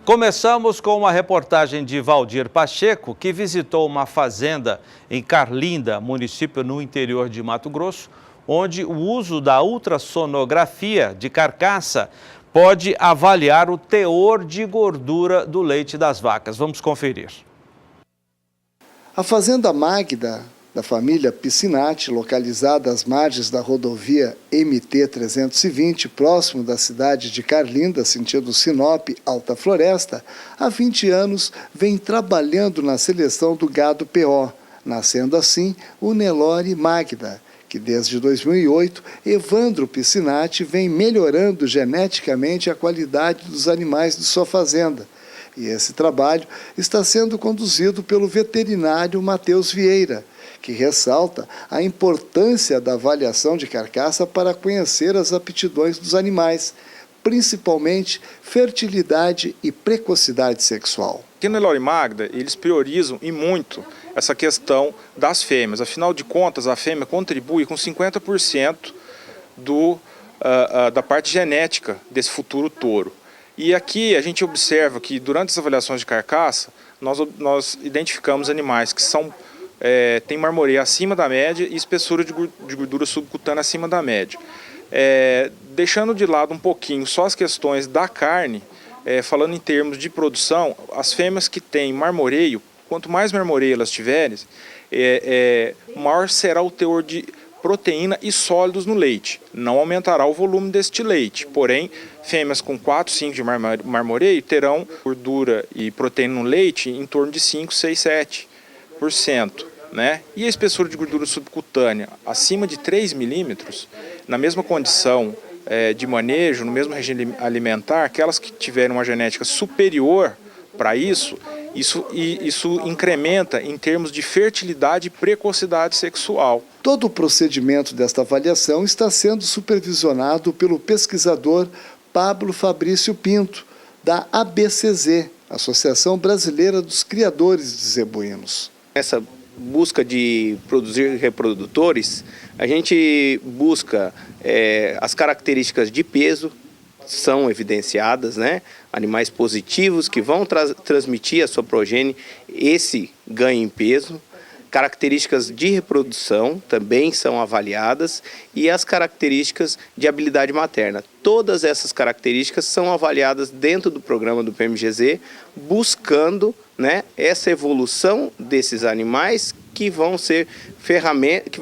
Começamos com uma reportagem de Valdir Pacheco, que visitou uma fazenda em Carlinda, município no interior de Mato Grosso, onde o uso da ultrassonografia de carcaça pode avaliar o teor de gordura do leite das vacas. Vamos conferir. A Fazenda Magda, da família Piscinati, localizada às margens da rodovia MT-320, próximo da cidade de Carlinda, sentido Sinop, Alta Floresta, há 20 anos vem trabalhando na seleção do gado PO, nascendo assim o Nelore Magda, que desde 2008, Evandro Piscinati vem melhorando geneticamente a qualidade dos animais de sua fazenda. E esse trabalho está sendo conduzido pelo veterinário Matheus Vieira, que ressalta a importância da avaliação de carcaça para conhecer as aptidões dos animais, principalmente fertilidade e precocidade sexual. Aqui no Nelore Magda, eles priorizam e muito essa questão das fêmeas. Afinal de contas, a fêmea contribui com 50% da parte genética desse futuro touro. E aqui a gente observa que durante as avaliações de carcaça, nós identificamos animais que têm marmoreio acima da média e espessura de gordura subcutânea acima da média. Deixando de lado um pouquinho só as questões da carne, falando em termos de produção, as fêmeas que têm marmoreio, quanto mais marmoreio elas tiverem, maior será o teor de proteína e sólidos no leite. Não aumentará o volume deste leite, porém, fêmeas com 4, 5 de marmoreio terão gordura e proteína no leite em torno de 5, 6, 7%. Né? E a espessura de gordura subcutânea acima de 3 milímetros, na mesma condição de manejo, no mesmo regime alimentar, aquelas que tiverem uma genética superior para isso incrementa em termos de fertilidade e precocidade sexual. Todo o procedimento desta avaliação está sendo supervisionado pelo pesquisador Pablo Fabrício Pinto, da ABCZ, Associação Brasileira dos Criadores de Zebuínos. Essa busca de produzir reprodutores, a gente busca as características de peso, são evidenciadas, né? Animais positivos que vão transmitir à sua progênie esse ganho em peso. Características de reprodução também são avaliadas e as características de habilidade materna. Todas essas características são avaliadas dentro do programa do PMGZ, buscando, né, essa evolução desses animais que vai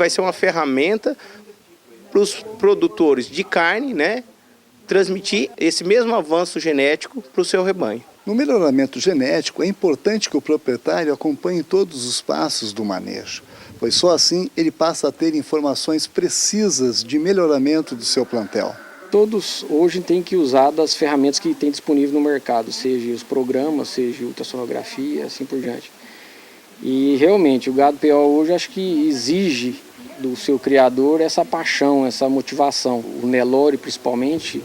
ser uma ferramenta para os produtores de carne, né, transmitir esse mesmo avanço genético para o seu rebanho. No melhoramento genético, é importante que o proprietário acompanhe todos os passos do manejo, pois só assim ele passa a ter informações precisas de melhoramento do seu plantel. Todos hoje têm que usar das ferramentas que tem disponível no mercado, seja os programas, seja ultrassonografia, assim por diante. E realmente o gado PO hoje acho que exige do seu criador essa paixão, essa motivação. O Nelore principalmente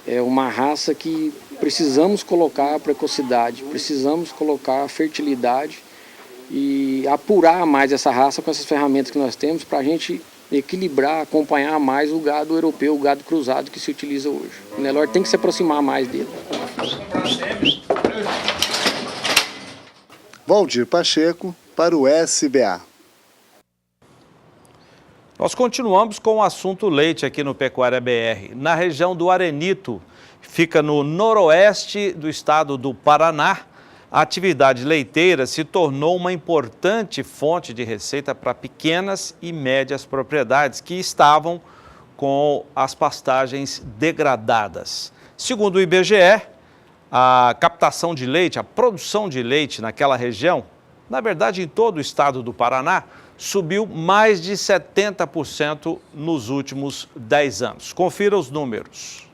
é uma raça que precisamos colocar a precocidade, precisamos colocar a fertilidade e apurar mais essa raça com essas ferramentas que nós temos para a gente equilibrar, acompanhar mais o gado europeu, o gado cruzado que se utiliza hoje. O Nelore tem que se aproximar mais dele. Valdir Pacheco para o SBA. Nós continuamos com o assunto leite aqui no Pecuária BR. Na região do Arenito, fica no noroeste do estado do Paraná, a atividade leiteira se tornou uma importante fonte de receita para pequenas e médias propriedades que estavam com as pastagens degradadas. Segundo o IBGE, a captação de leite, a produção de leite naquela região, na verdade em todo o estado do Paraná, subiu mais de 70% nos últimos 10 anos. Confira os números.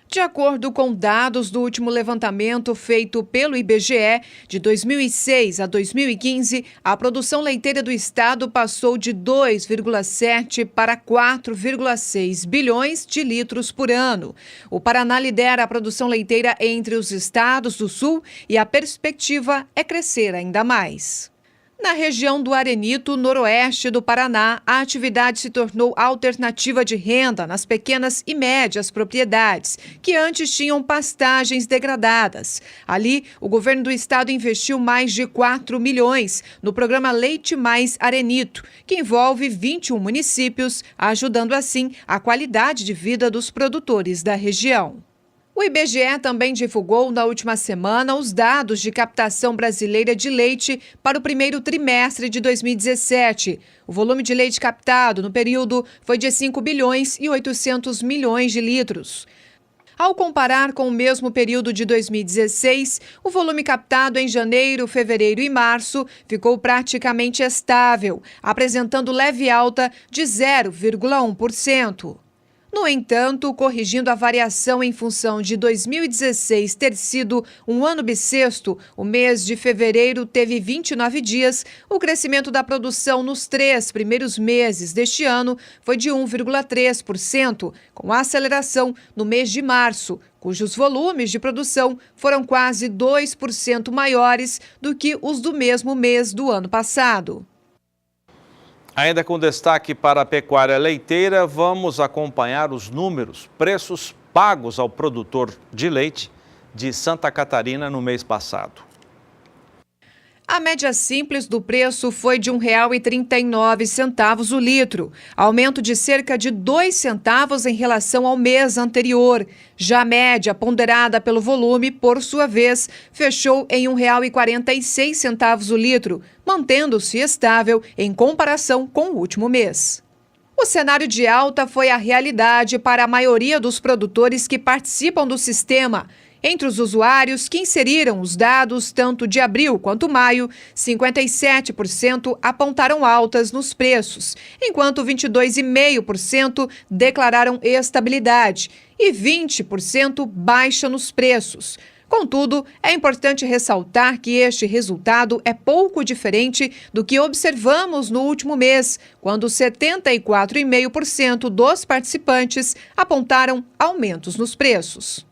De acordo com dados do último levantamento feito pelo IBGE, de 2006 a 2015, a produção leiteira do estado passou de 2,7 para 4,6 bilhões de litros por ano. O Paraná lidera a produção leiteira entre os estados do sul e a perspectiva é crescer ainda mais. Na região do Arenito, noroeste do Paraná, a atividade se tornou alternativa de renda nas pequenas e médias propriedades, que antes tinham pastagens degradadas. Ali, o governo do estado investiu mais de 4 milhões no programa Leite Mais Arenito, que envolve 21 municípios, ajudando assim a qualidade de vida dos produtores da região. O IBGE também divulgou na última semana os dados de captação brasileira de leite para o primeiro trimestre de 2017. O volume de leite captado no período foi de 5 bilhões e 800 milhões de litros. Ao comparar com o mesmo período de 2016, o volume captado em janeiro, fevereiro e março ficou praticamente estável, apresentando leve alta de 0,1%. No entanto, corrigindo a variação em função de 2016 ter sido um ano bissexto, o mês de fevereiro teve 29 dias, o crescimento da produção nos 3 primeiros meses deste ano foi de 1,3%, com aceleração no mês de março, cujos volumes de produção foram quase 2% maiores do que os do mesmo mês do ano passado. Ainda com destaque para a pecuária leiteira, vamos acompanhar os números, preços pagos ao produtor de leite de Santa Catarina no mês passado. A média simples do preço foi de R$ 1,39 o litro, aumento de cerca de 2 centavos em relação ao mês anterior. Já a média ponderada pelo volume, por sua vez, fechou em R$ 1,46 o litro, mantendo-se estável em comparação com o último mês. O cenário de alta foi a realidade para a maioria dos produtores que participam do sistema. Entre os usuários que inseriram os dados tanto de abril quanto maio, 57% apontaram altas nos preços, enquanto 22,5% declararam estabilidade e 20% baixa nos preços. Contudo, é importante ressaltar que este resultado é pouco diferente do que observamos no último mês, quando 74,5% dos participantes apontaram aumentos nos preços.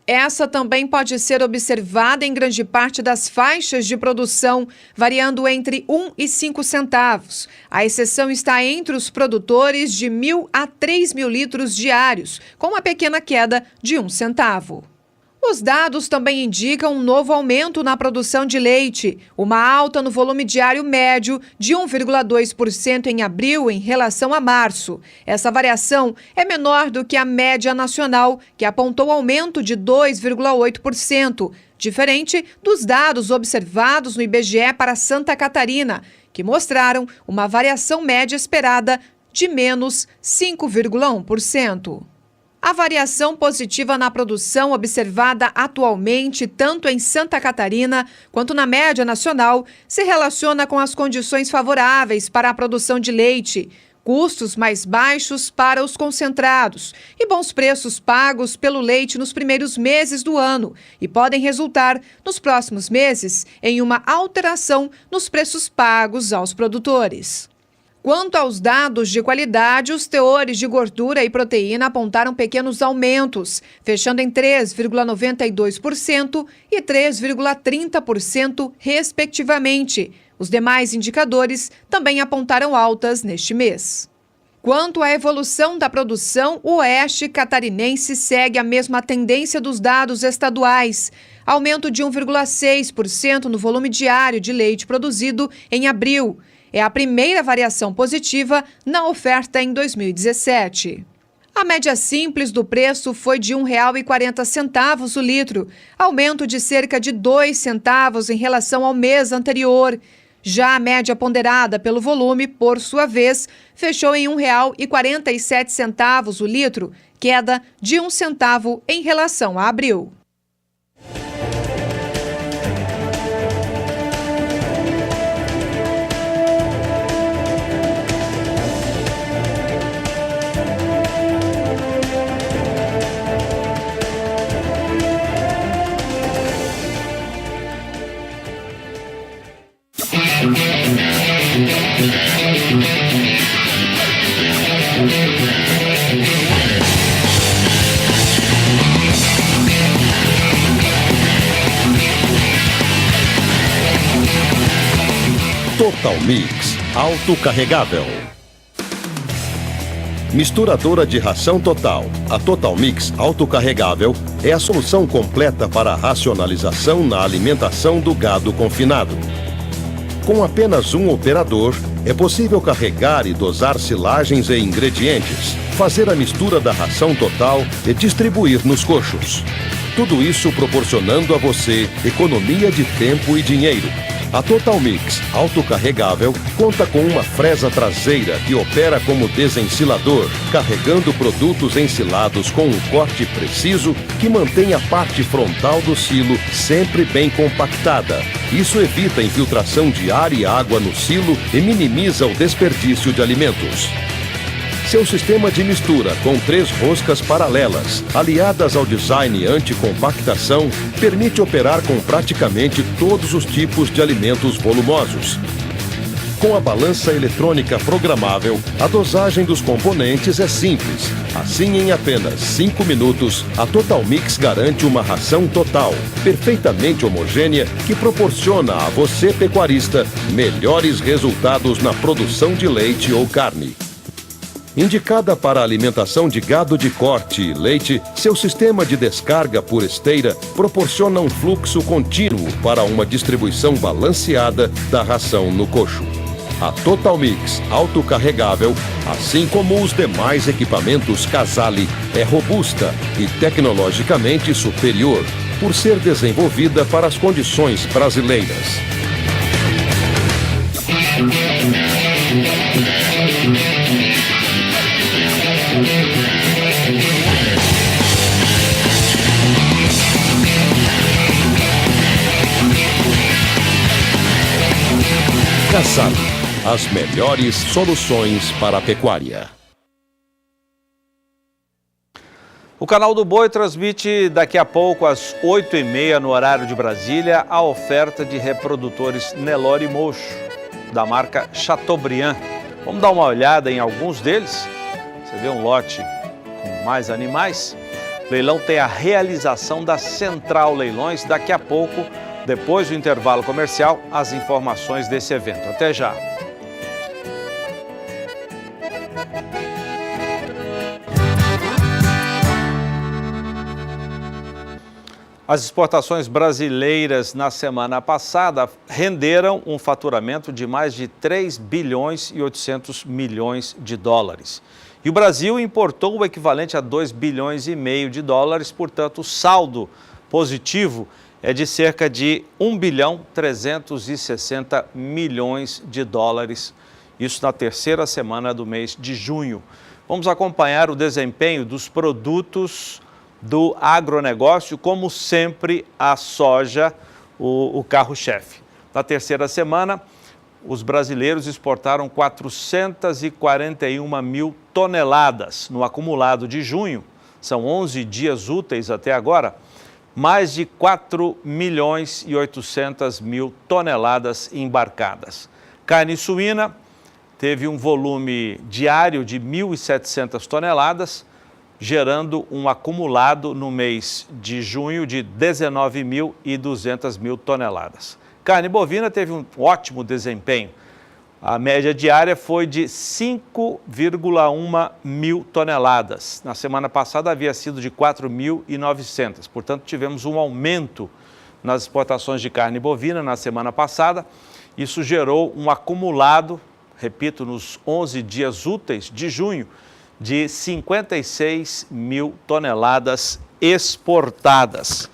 Essa também pode ser observada em grande parte das faixas de produção, variando entre 1 e 5 centavos. A exceção está entre os produtores de 1.000 a 3.000 litros diários, com uma pequena queda de 1 centavo. Os dados também indicam um novo aumento na produção de leite, uma alta no volume diário médio de 1,2% em abril em relação a março. Essa variação é menor do que a média nacional, que apontou aumento de 2,8%, diferente dos dados observados no IBGE para Santa Catarina, que mostraram uma variação média esperada de menos 5,1%. A variação positiva na produção observada atualmente, tanto em Santa Catarina quanto na média nacional, se relaciona com as condições favoráveis para a produção de leite, custos mais baixos para os concentrados e bons preços pagos pelo leite nos primeiros meses do ano e podem resultar, nos próximos meses, em uma alteração nos preços pagos aos produtores. Quanto aos dados de qualidade, os teores de gordura e proteína apontaram pequenos aumentos, fechando em 3,92% e 3,30%, respectivamente. Os demais indicadores também apontaram altas neste mês. Quanto à evolução da produção, o oeste catarinense segue a mesma tendência dos dados estaduais. Aumento de 1,6% no volume diário de leite produzido em abril. É a primeira variação positiva na oferta em 2017. A média simples do preço foi de R$ 1,40 o litro, aumento de cerca de 2 centavos em relação ao mês anterior. Já a média ponderada pelo volume, por sua vez, fechou em R$ 1,47 o litro, queda de 1 centavo em relação a abril. Total Mix autocarregável. Misturadora de ração total. A Total Mix autocarregável é a solução completa para a racionalização na alimentação do gado confinado. Com apenas um operador, é possível carregar e dosar silagens e ingredientes, fazer a mistura da ração total e distribuir nos cochos. Tudo isso proporcionando a você economia de tempo e dinheiro. A Total Mix autocarregável conta com uma fresa traseira que opera como desensilador, carregando produtos ensilados com um corte preciso que mantém a parte frontal do silo sempre bem compactada. Isso evita a infiltração de ar e água no silo e minimiza o desperdício de alimentos. Seu sistema de mistura com 3 roscas paralelas, aliadas ao design anti-compactação, permite operar com praticamente todos os tipos de alimentos volumosos. Com a balança eletrônica programável, a dosagem dos componentes é simples. Assim, em apenas 5 minutos, a Total Mix garante uma ração total, perfeitamente homogênea, que proporciona a você, pecuarista, melhores resultados na produção de leite ou carne. Indicada para a alimentação de gado de corte e leite, seu sistema de descarga por esteira proporciona um fluxo contínuo para uma distribuição balanceada da ração no cocho. A Total Mix autocarregável, assim como os demais equipamentos Casale, é robusta e tecnologicamente superior, por ser desenvolvida para as condições brasileiras. Casale, as melhores soluções para a pecuária. O Canal do Boi transmite daqui a pouco às 8h30 no horário de Brasília a oferta de reprodutores Nelore Mocho da marca Chateaubriand. Vamos dar uma olhada em alguns deles. Você vê um lote com mais animais. O leilão tem a realização da Central Leilões daqui a pouco. Depois do intervalo comercial, as informações desse evento. Até já! As exportações brasileiras na semana passada renderam um faturamento de mais de 3 bilhões e 800 milhões de dólares. E o Brasil importou o equivalente a 2 bilhões e meio de dólares, portanto, o saldo positivo é de cerca de 1 bilhão 360 milhões de dólares, isso na terceira semana do mês de junho. Vamos acompanhar o desempenho dos produtos do agronegócio, como sempre a soja, o carro-chefe. Na terceira semana, os brasileiros exportaram 441 mil toneladas. No acumulado de junho, são 11 dias úteis até agora, mais de 4 milhões e 800 mil toneladas embarcadas. Carne suína teve um volume diário de 1.700 toneladas, gerando um acumulado no mês de junho de 19.200 mil toneladas. Carne bovina teve um ótimo desempenho. A média diária foi de 5,1 mil toneladas. Na semana passada havia sido de 4.900. Portanto, tivemos um aumento nas exportações de carne bovina na semana passada. Isso gerou um acumulado, repito, nos 11 dias úteis de junho, de 56 mil toneladas exportadas.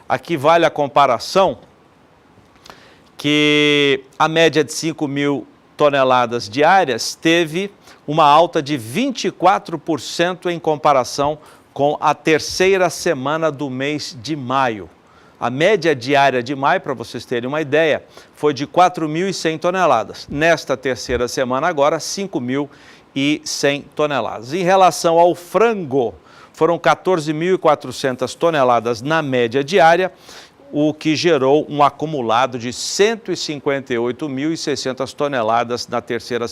Aqui vale a comparação que a média de 5 mil toneladas diárias teve uma alta de 24% em comparação com a terceira semana do mês de maio. A média diária de maio, para vocês terem uma ideia, foi de 4.100 toneladas. Nesta terceira semana agora, 5.100 toneladas. Em relação ao frango, foram 14.400 toneladas na média diária, o que gerou um acumulado de 158.600 toneladas na terceira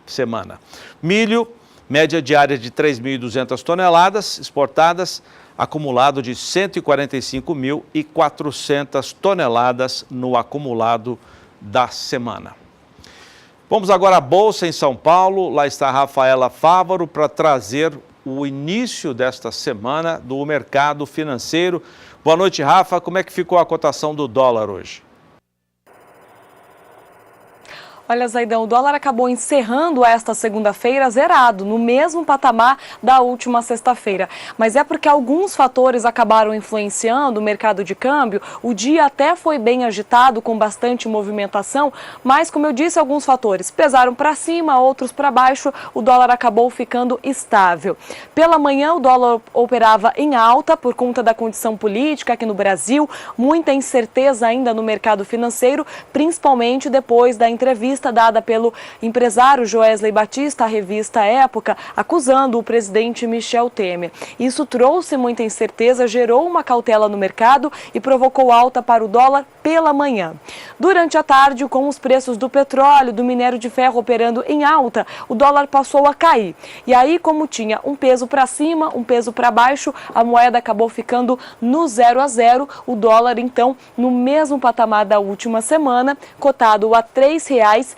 semana. Milho, média diária de 3.200 toneladas exportadas, acumulado de 145.400 toneladas no acumulado da semana. Vamos agora à Bolsa em São Paulo. Lá está a Rafaela Fávaro para trazer o início desta semana do mercado financeiro. Boa noite, Rafa. Como é que ficou a cotação do dólar hoje? Olha, Zaidão, o dólar acabou encerrando esta segunda-feira zerado, no mesmo patamar da última sexta-feira. Mas é porque alguns fatores acabaram influenciando o mercado de câmbio. O dia até foi bem agitado, com bastante movimentação, mas, como eu disse, alguns fatores pesaram para cima, outros para baixo, o dólar acabou ficando estável. Pela manhã, o dólar operava em alta por conta da condição política aqui no Brasil, muita incerteza ainda no mercado financeiro, principalmente depois da entrevista dada pelo empresário Joesley Batista à revista Época, acusando o presidente Michel Temer. Isso trouxe muita incerteza, gerou uma cautela no mercado e provocou alta para o dólar pela manhã. Durante a tarde, com os preços do petróleo, do minério de ferro operando em alta, o dólar passou a cair. E aí, como tinha um peso para cima, um peso para baixo, a moeda acabou ficando no 0 a 0. O dólar, então, no mesmo patamar da última semana, cotado a R$ 3,28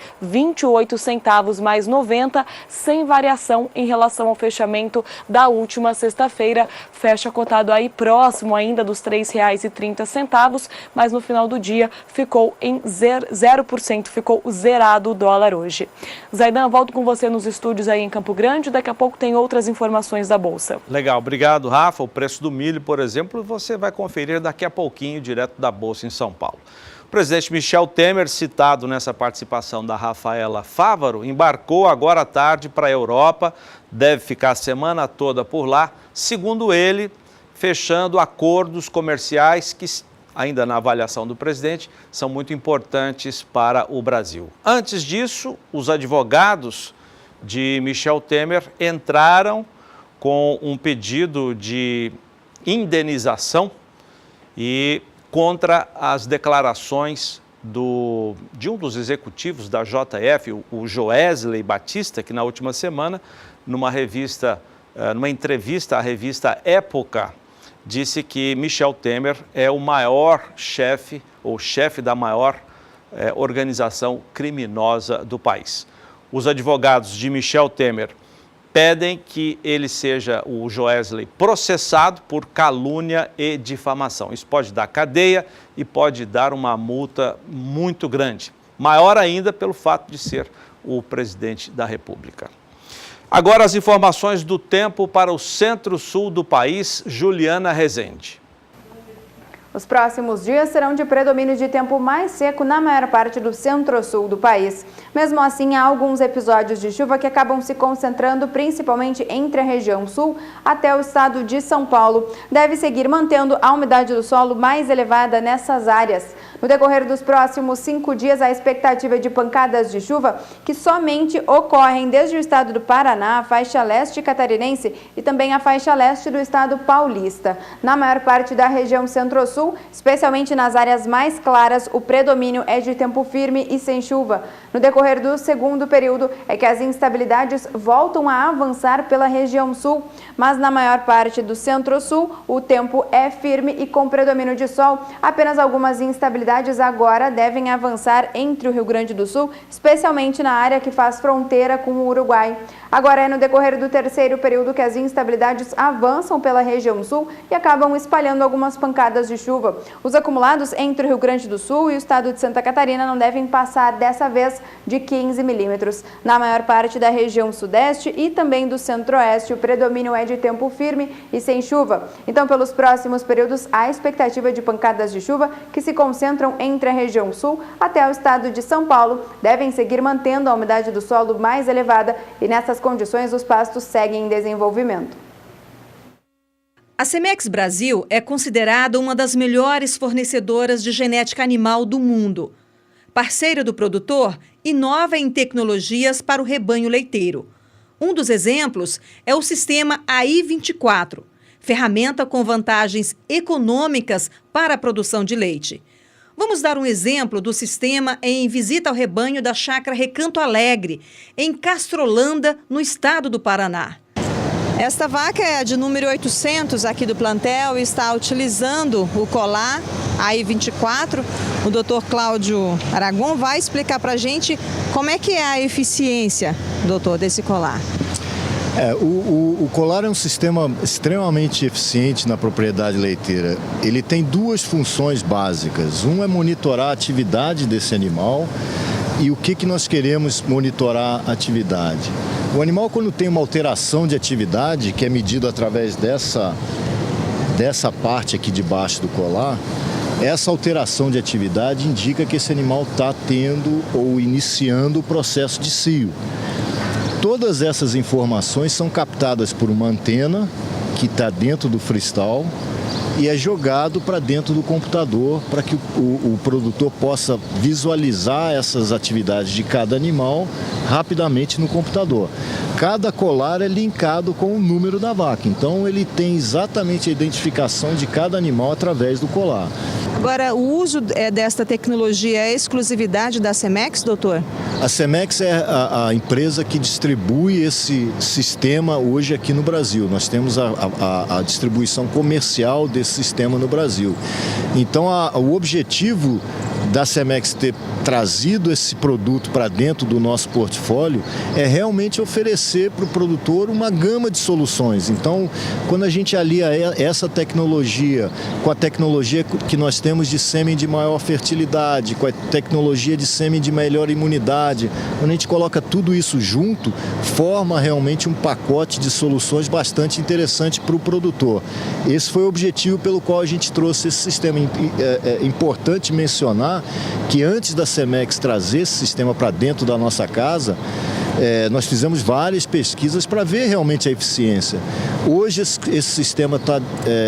mais 90, sem variação em relação ao fechamento da última sexta-feira. Fecha cotado aí próximo ainda dos R$ 3,30, mas no final do dia ficou em 0%, ficou zerado o dólar hoje. Zaidan, volto com você nos estúdios aí em Campo Grande, daqui a pouco tem outras informações da Bolsa. Legal, obrigado, Rafa. O preço do milho, por exemplo, você vai conferir daqui a pouquinho, direto da Bolsa em São Paulo. O presidente Michel Temer, citado nessa participação da Rafaela Fávaro, embarcou agora à tarde para a Europa, deve ficar a semana toda por lá, segundo ele, fechando acordos comerciais que, ainda na avaliação do presidente, são muito importantes para o Brasil. Antes disso, os advogados de Michel Temer entraram com um pedido de indenização e contra as declarações de um dos executivos da JF, o Joesley Batista, que na última semana, numa entrevista à revista Época, disse que Michel Temer é o maior chefe, ou chefe da maior organização criminosa do país. Os advogados de Michel Temer pedem que ele seja, o Joesley, processado por calúnia e difamação. Isso pode dar cadeia e pode dar uma multa muito grande, maior ainda pelo fato de ser o presidente da República. Agora as informações do tempo para o centro-sul do país, Juliana Rezende. Os próximos dias serão de predomínio de tempo mais seco na maior parte do centro-sul do país. Mesmo assim, há alguns episódios de chuva que acabam se concentrando principalmente entre a região sul até o estado de São Paulo. Deve seguir mantendo a umidade do solo mais elevada nessas áreas. No decorrer dos próximos 5 dias, a expectativa de pancadas de chuva que somente ocorrem desde o estado do Paraná, a faixa leste catarinense e também a faixa leste do estado paulista. Na maior parte da região centro-sul, especialmente nas áreas mais claras, o predomínio é de tempo firme e sem chuva. No decorrer do segundo período é que as instabilidades voltam a avançar pela região sul, mas na maior parte do centro-sul o tempo é firme e com predomínio de sol. Apenas algumas instabilidades agora devem avançar entre o Rio Grande do Sul, especialmente na área que faz fronteira com o Uruguai. Agora é no decorrer do terceiro período que as instabilidades avançam pela região sul e acabam espalhando algumas pancadas de chuva. Os acumulados entre o Rio Grande do Sul e o estado de Santa Catarina não devem passar dessa vez de 15 milímetros. Na maior parte da região sudeste e também do centro-oeste, o predomínio é de tempo firme e sem chuva. Então, pelos próximos períodos, há expectativa de pancadas de chuva que se concentram entre a região sul até o estado de São Paulo. Devem seguir mantendo a umidade do solo mais elevada e nessas condições os pastos seguem em desenvolvimento. A Semex Brasil é considerada uma das melhores fornecedoras de genética animal do mundo. Parceira do produtor, inova em tecnologias para o rebanho leiteiro. Um dos exemplos é o sistema AI24, ferramenta com vantagens econômicas para a produção de leite. Vamos dar um exemplo do sistema em visita ao rebanho da chácara Recanto Alegre, em Castrolanda, no estado do Paraná. Esta vaca é a de número 800 aqui do plantel e está utilizando o colar AI24. O doutor Cláudio Aragon vai explicar para a gente como é que é a eficiência, doutor, desse colar. O colar é um sistema extremamente eficiente na propriedade leiteira. Ele tem duas funções básicas. Um é monitorar a atividade desse animal. E o que nós queremos monitorar a atividade? O animal, quando tem uma alteração de atividade, que é medido através dessa parte aqui de baixo do colar, essa alteração de atividade indica que esse animal está tendo ou iniciando o processo de cio. Todas essas informações são captadas por uma antena que está dentro do freestall e é jogado para dentro do computador para que o produtor possa visualizar essas atividades de cada animal rapidamente no computador. Cada colar é linkado com o número da vaca, então ele tem exatamente a identificação de cada animal através do colar. Agora, o uso desta tecnologia é exclusividade da Cemex, doutor? A Cemex é a empresa que distribui esse sistema hoje aqui no Brasil. Nós temos a distribuição comercial desse sistema no Brasil. Então, o objetivo da Cemex ter trazido esse produto para dentro do nosso portfólio é realmente oferecer para o produtor uma gama de soluções. Então, quando a gente alia essa tecnologia com a tecnologia que nós temos de sêmen de maior fertilidade, com a tecnologia de sêmen de melhor imunidade, quando a gente coloca tudo isso junto, forma realmente um pacote de soluções bastante interessante para o produtor. Esse foi o objetivo pelo qual a gente trouxe esse sistema. É importante mencionar que antes da Cemex trazer esse sistema para dentro da nossa casa, nós fizemos várias pesquisas para ver realmente a eficiência. Hoje esse sistema está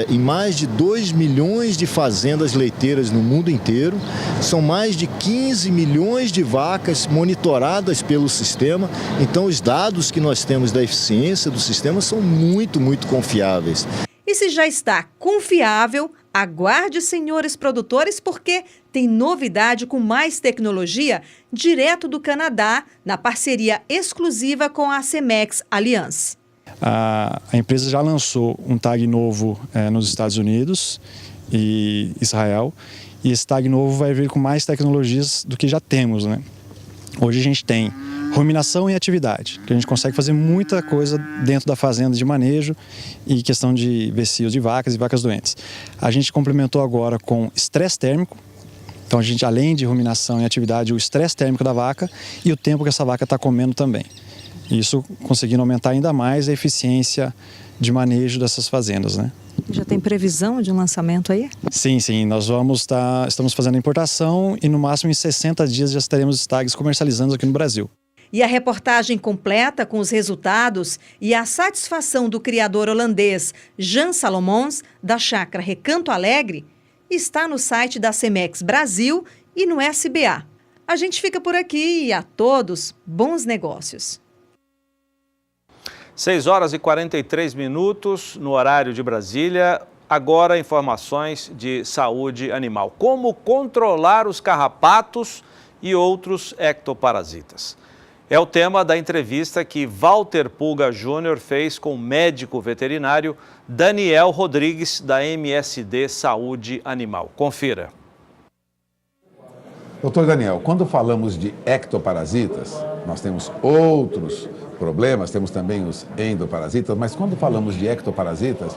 em mais de 2 milhões de fazendas leiteiras no mundo inteiro. São mais de 15 milhões de vacas monitoradas pelo sistema. Então os dados que nós temos da eficiência do sistema são muito, muito confiáveis. E se já está confiável, aguarde, senhores produtores, porque tem novidade com mais tecnologia direto do Canadá, na parceria exclusiva com a Cemex Alliance. A empresa já lançou um tag novo nos Estados Unidos e Israel, e esse tag novo vai vir com mais tecnologias do que já temos, né? Hoje a gente tem ruminação e atividade, que a gente consegue fazer muita coisa dentro da fazenda de manejo e questão de vecios de vacas e vacas doentes. A gente complementou agora com estresse térmico, então a gente, além de ruminação e atividade, o estresse térmico da vaca e o tempo que essa vaca está comendo também. Isso conseguindo aumentar ainda mais a eficiência de manejo dessas fazendas, né? Já tem previsão de um lançamento aí? Sim, nós estamos fazendo a importação e no máximo em 60 dias já estaremos os tags comercializando aqui no Brasil. E a reportagem completa com os resultados e a satisfação do criador holandês Jan Salomons, da chácara Recanto Alegre, está no site da Cemex Brasil e no SBA. A gente fica por aqui e a todos, bons negócios. 6 horas e 43 minutos no horário de Brasília. Agora informações de saúde animal. Como controlar os carrapatos e outros ectoparasitas. É o tema da entrevista que Walter Pulga Júnior fez com o médico veterinário Daniel Rodrigues, da MSD Saúde Animal. Confira. Doutor Daniel, quando falamos de ectoparasitas, nós temos outros problemas, temos também os endoparasitas, mas quando falamos de ectoparasitas,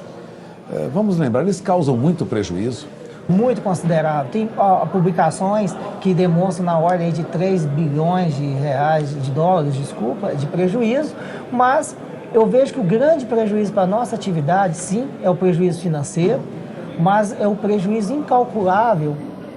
vamos lembrar, eles causam muito prejuízo. Muito considerável. Tem publicações que demonstram na ordem de 3 bilhões de reais, de dólares, de prejuízo, mas eu vejo que o grande prejuízo para a nossa atividade, sim, é o prejuízo financeiro, mas é o prejuízo incalculável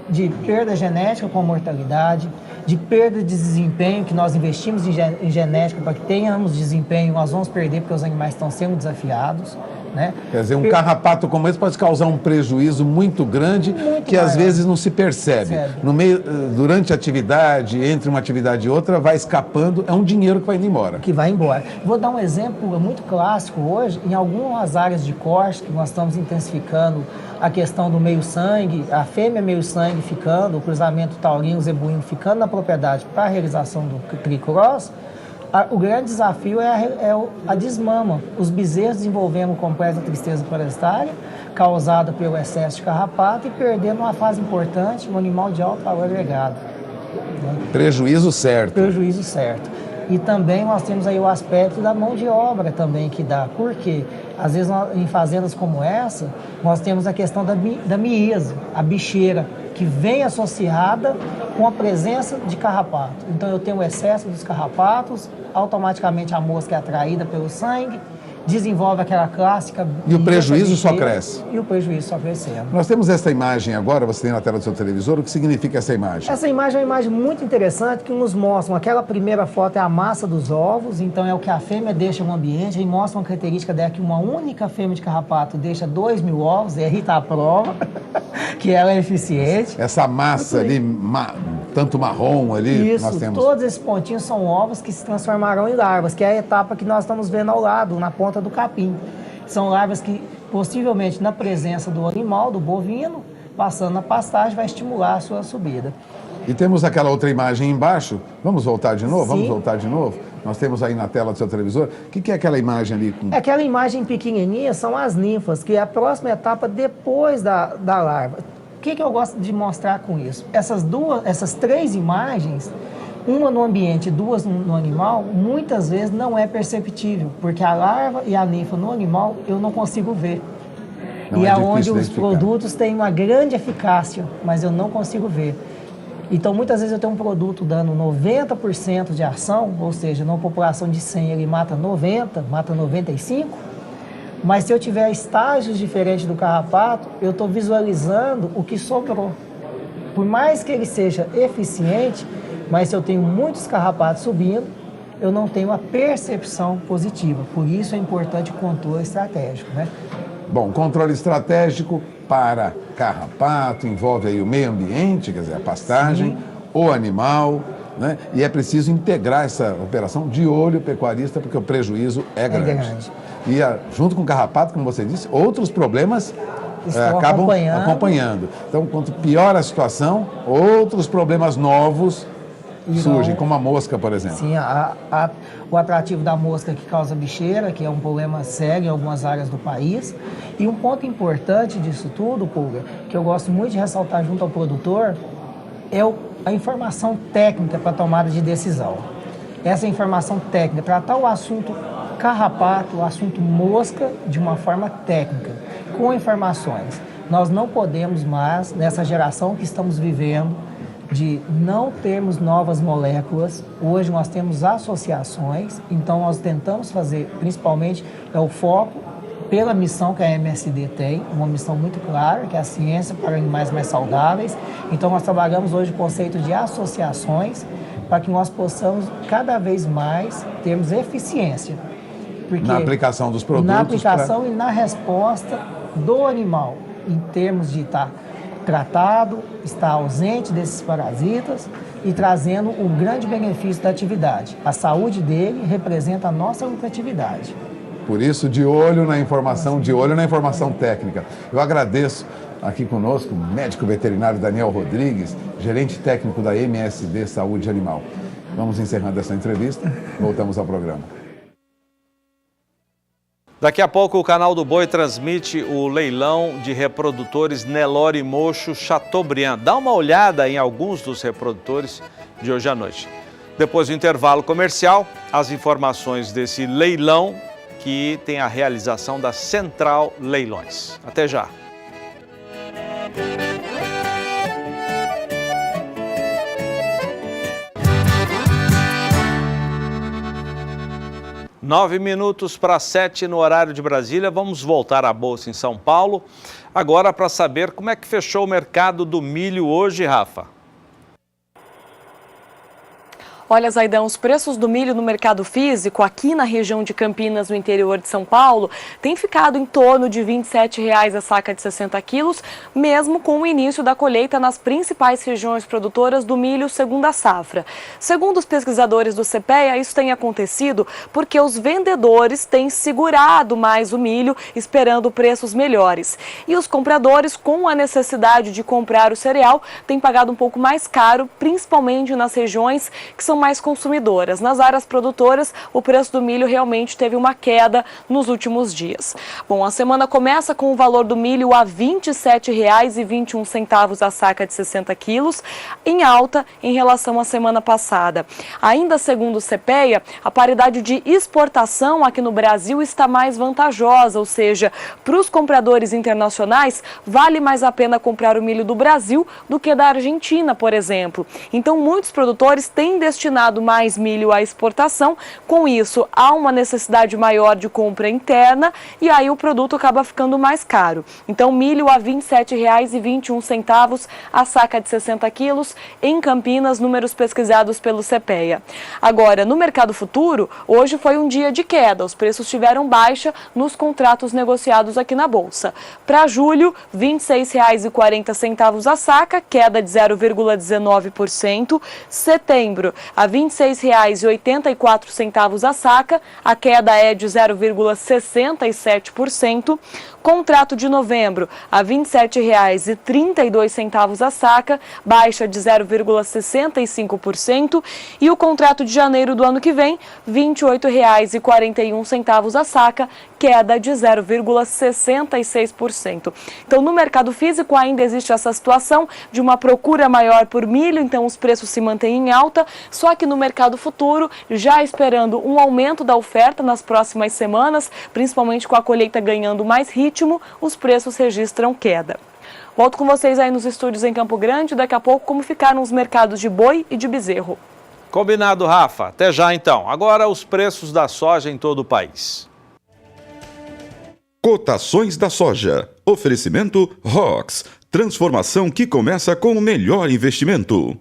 de perda genética com mortalidade, de perda de desempenho, que nós investimos em genética para que tenhamos desempenho, nós vamos perder porque os animais estão sendo desafiados. Né? Quer dizer, um carrapato como esse pode causar um prejuízo muito grande que às vezes não se percebe. No meio, durante a atividade, entre uma atividade e outra, vai escapando, é um dinheiro que vai indo embora. Que vai embora. Vou dar um exemplo muito clássico hoje, em algumas áreas de corte, que nós estamos intensificando a questão do meio-sangue, a fêmea meio-sangue ficando, o cruzamento taurino-zebuíno ficando na propriedade para a realização do tricross. O grande desafio é a desmama. Os bezerros desenvolvendo completa tristeza parasitária, causada pelo excesso de carrapato e perdendo uma fase importante, um animal de alto valor agregado. Prejuízo certo. Prejuízo certo. E também nós temos aí o aspecto da mão de obra também que dá. Por quê? Às vezes em fazendas como essa, nós temos a questão da miese, a bicheira, que vem associada com a presença de carrapato. Então eu tenho o excesso dos carrapatos, automaticamente a mosca é atraída pelo sangue, desenvolve aquela clássica... E o prejuízo só cresce. E o prejuízo só crescendo. Nós temos essa imagem agora, você tem na tela do seu televisor, o que significa essa imagem? Essa imagem é uma imagem muito interessante que nos mostra, aquela primeira foto é a massa dos ovos, então é o que a fêmea deixa no ambiente, e mostra uma característica dela que uma única fêmea de carrapato deixa 2.000 ovos, e aí está a prova que ela é eficiente. Essa massa ali, tanto marrom ali, isso, nós temos... todos esses pontinhos são ovos que se transformarão em larvas, que é a etapa que nós estamos vendo ao lado, na ponta do capim. São larvas que, possivelmente, na presença do animal, do bovino, passando na pastagem, vai estimular a sua subida. E temos aquela outra imagem embaixo. Vamos voltar de novo? Sim. Vamos voltar de novo? Nós temos aí na tela do seu televisor. O que é aquela imagem ali? Aquela imagem pequenininha são as ninfas, que é a próxima etapa depois da larva. O que eu gosto de mostrar com isso? Essas três imagens, uma no ambiente e duas no animal, muitas vezes não é perceptível, porque a larva e a ninfa no animal eu não consigo ver. Não e é onde os identificar. produtos têm uma grande eficácia, mas eu não consigo ver. Então, muitas vezes eu tenho um produto dando 90% de ação, ou seja, numa população de 100 ele mata 90, mata 95, mas se eu tiver estágios diferentes do carrapato, eu estou visualizando o que sobrou. Por mais que ele seja eficiente, mas se eu tenho muitos carrapatos subindo, eu não tenho a percepção positiva. Por isso é importante o controle estratégico, né? Bom, controle estratégico para carrapato, envolve aí o meio ambiente, quer dizer, a pastagem, o animal, né? E é preciso integrar essa operação de olho pecuarista, porque o prejuízo é grande. E junto com o carrapato, como você disse, outros problemas acabam acompanhando. Então, quanto pior a situação, outros problemas novos surgem, como a mosca, por exemplo. Sim, o atrativo da mosca que causa bicheira, que é um problema sério em algumas áreas do país. E um ponto importante disso tudo, Pulga, que eu gosto muito de ressaltar junto ao produtor, é a informação técnica para a tomada de decisão. Essa informação técnica, tratar o assunto carrapato, o assunto mosca, de uma forma técnica, com informações. Nós não podemos mais, nessa geração que estamos vivendo, de não termos novas moléculas. Hoje nós temos associações, então nós tentamos fazer, principalmente, o foco pela missão que a MSD tem, uma missão muito clara, que é a ciência para animais mais saudáveis. Então nós trabalhamos hoje o conceito de associações para que nós possamos cada vez mais termos eficiência. Porque na aplicação dos produtos. Na aplicação e na resposta do animal, em termos de estar tratado, estar ausente desses parasitas e trazendo o grande benefício da atividade. A saúde dele representa a nossa lucratividade. Por isso, de olho na informação, de olho na informação técnica. Eu agradeço aqui conosco o médico veterinário Daniel Rodrigues, gerente técnico da MSD Saúde Animal. Vamos encerrando essa entrevista, voltamos ao programa. Daqui a pouco o canal do Boi transmite o leilão de reprodutores Nelore Mocho Chateaubriand. Dá uma olhada em alguns dos reprodutores de hoje à noite. Depois do intervalo comercial, as informações desse leilão que tem a realização da Central Leilões. Até já. Nove minutos para 7 no horário de Brasília. Vamos voltar à Bolsa em São Paulo. Agora para saber como é que fechou o mercado do milho hoje, Rafa. Olha, Zaidão, os preços do milho no mercado físico aqui na região de Campinas, no interior de São Paulo, têm ficado em torno de R$ 27,00 a saca de 60 quilos, mesmo com o início da colheita nas principais regiões produtoras do milho segunda safra. Segundo os pesquisadores do CPEA, isso tem acontecido porque os vendedores têm segurado mais o milho, esperando preços melhores. E os compradores, com a necessidade de comprar o cereal, têm pagado um pouco mais caro, principalmente nas regiões que são mais consumidoras. Nas áreas produtoras, o preço do milho realmente teve uma queda nos últimos dias. Bom, a semana começa com o valor do milho a R$ 27,21 a saca de 60 quilos, em alta em relação à semana passada. Ainda segundo o CPEA, a paridade de exportação aqui no Brasil está mais vantajosa, ou seja, para os compradores internacionais, vale mais a pena comprar o milho do Brasil do que da Argentina, por exemplo. Então, muitos produtores têm destinado mais milho à exportação. Com isso, há uma necessidade maior de compra interna e aí o produto acaba ficando mais caro. Então, milho a R$ 27,21 a saca de 60 quilos em Campinas, números pesquisados pelo CPEA. Agora, no mercado futuro, hoje foi um dia de queda. Os preços tiveram baixa nos contratos negociados aqui na Bolsa. Para julho, R$ 26,40 a saca, queda de 0,19%. Setembro, a R$ 26,84 a saca, a queda é de 0,67%. Contrato de novembro, a R$ 27,32 a saca, baixa de 0,65%. E o contrato de janeiro do ano que vem, R$ 28,41 a saca, queda de 0,66%. Então, no mercado físico ainda existe essa situação de uma procura maior por milho, então os preços se mantêm em alta, só que no mercado futuro, já esperando um aumento da oferta nas próximas semanas, principalmente com a colheita ganhando mais ritmo, os preços registram queda. Volto com vocês aí nos estúdios em Campo Grande, daqui a pouco como ficaram os mercados de boi e de bezerro. Combinado, Rafa. Até já, então. Agora, os preços da soja em todo o país. Cotações da soja. Oferecimento ROX. Transformação que começa com o melhor investimento.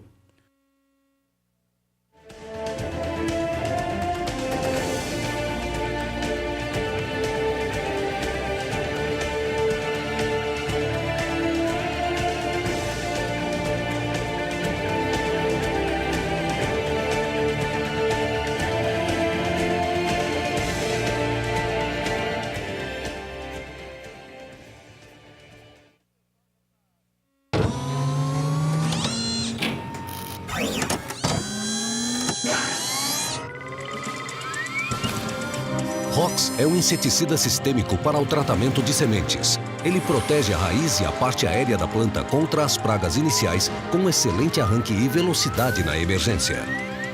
ROX é um inseticida sistêmico para o tratamento de sementes. Ele protege a raiz e a parte aérea da planta contra as pragas iniciais, com excelente arranque e velocidade na emergência.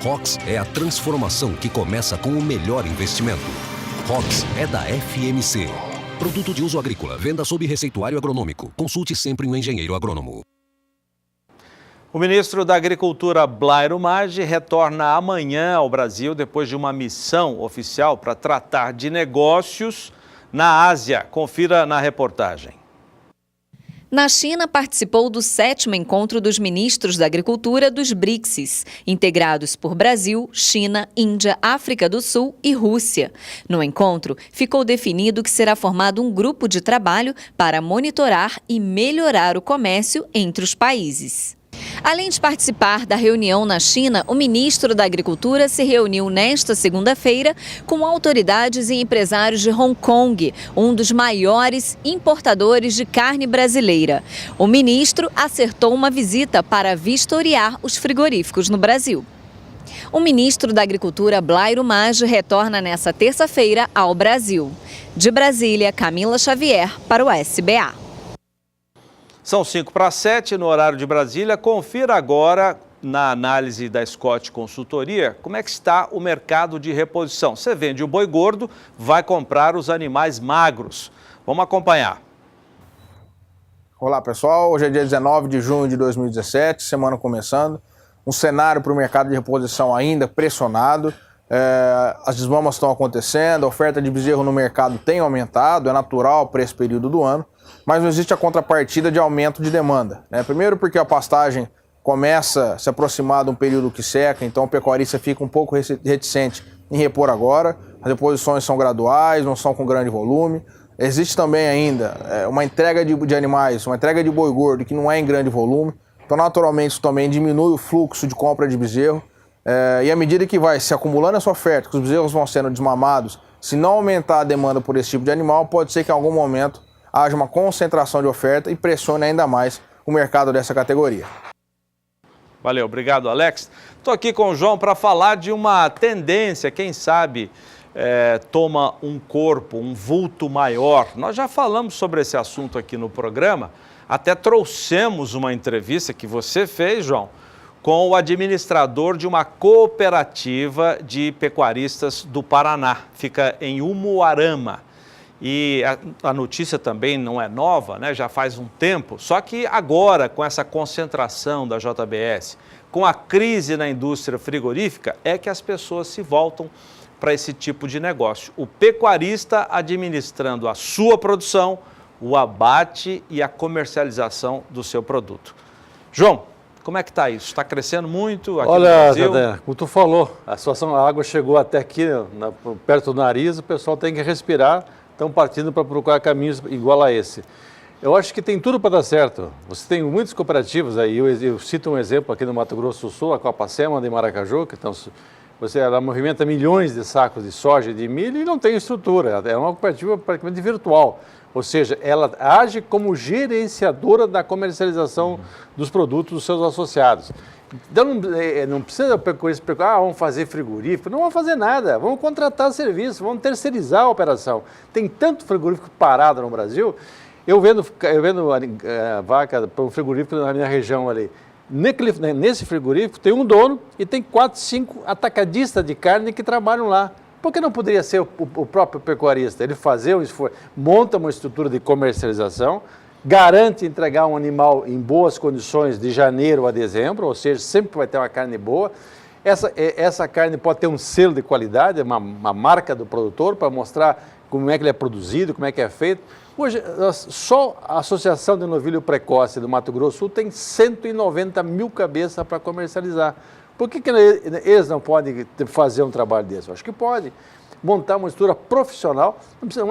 ROX é a transformação que começa com o melhor investimento. ROX é da FMC. Produto de uso agrícola, venda sob receituário agronômico. Consulte sempre um engenheiro agrônomo. O ministro da Agricultura, Blairo Maggi, retorna amanhã ao Brasil depois de uma missão oficial para tratar de negócios na Ásia. Confira na reportagem. Na China, participou do 7º encontro dos ministros da Agricultura dos BRICS, integrados por Brasil, China, Índia, África do Sul e Rússia. No encontro, ficou definido que será formado um grupo de trabalho para monitorar e melhorar o comércio entre os países. Além de participar da reunião na China, o ministro da Agricultura se reuniu nesta segunda-feira com autoridades e empresários de Hong Kong, um dos maiores importadores de carne brasileira. O ministro acertou uma visita para vistoriar os frigoríficos no Brasil. O ministro da Agricultura, Blairo Maggi, retorna nesta terça-feira ao Brasil. De Brasília, Camila Xavier para o SBA. São 5:07 no horário de Brasília. Confira agora, na análise da Scott Consultoria, como é que está o mercado de reposição. Você vende o boi gordo, vai comprar os animais magros. Vamos acompanhar. Olá pessoal, hoje é dia 19 de junho de 2017, semana começando. Um cenário para o mercado de reposição ainda pressionado. As desmamas estão acontecendo, a oferta de bezerro no mercado tem aumentado, é natural para esse período do ano, mas não existe a contrapartida de aumento de demanda, né? Primeiro porque a pastagem começa a se aproximar de um período que seca, então o pecuarista fica um pouco reticente em repor agora, as reposições são graduais, não são com grande volume. Existe também ainda uma entrega de animais, uma entrega de boi gordo que não é em grande volume, então naturalmente isso também diminui o fluxo de compra de bezerro. E à medida que vai se acumulando essa oferta, que os bezerros vão sendo desmamados, se não aumentar a demanda por esse tipo de animal, pode ser que em algum momento haja uma concentração de oferta e pressione ainda mais o mercado dessa categoria. Valeu, obrigado, Alex. Estou aqui com o João para falar de uma tendência, quem sabe toma um corpo, um vulto maior. Nós já falamos sobre esse assunto aqui no programa, até trouxemos uma entrevista que você fez, João, com o administrador de uma cooperativa de pecuaristas do Paraná, fica em Umuarama. E a notícia também não é nova, né? Já faz um tempo, só que agora, com essa concentração da JBS, com a crise na indústria frigorífica, é que as pessoas se voltam para esse tipo de negócio. O pecuarista administrando a sua produção, o abate e a comercialização do seu produto. João, como é que está isso? Está crescendo muito aqui no Brasil? Olha, Zé, como tu falou, a situação, a água chegou até aqui, perto do nariz, o pessoal tem que respirar, estão partindo para procurar caminhos igual a esse. Eu acho que tem tudo para dar certo. Você tem muitas cooperativas aí, eu cito um exemplo aqui no Mato Grosso do Sul, a Copacema de Maracaju, que ela movimenta milhões de sacos de soja e de milho e não tem estrutura, é uma cooperativa praticamente virtual. Ou seja, ela age como gerenciadora da comercialização dos produtos dos seus associados. Então, não precisa vamos fazer frigorífico, não vamos fazer nada, vamos contratar serviço, vamos terceirizar a operação. Tem tanto frigorífico parado no Brasil, eu vendo vaca para um frigorífico na minha região ali. Nesse frigorífico tem um dono e tem 4, 5 atacadistas de carne que trabalham lá. Por que não poderia ser o próprio pecuarista? Ele fazer um esforço, monta uma estrutura de comercialização, garante entregar um animal em boas condições de janeiro a dezembro, ou seja, sempre vai ter uma carne boa. Essa carne pode ter um selo de qualidade, uma marca do produtor para mostrar como é que ele é produzido, como é que é feito. Hoje, só a Associação de Novilho Precoce do Mato Grosso do Sul tem 190 mil cabeças para comercializar. Por que eles não podem fazer um trabalho desse? Eu acho que pode. Montar uma estrutura profissional.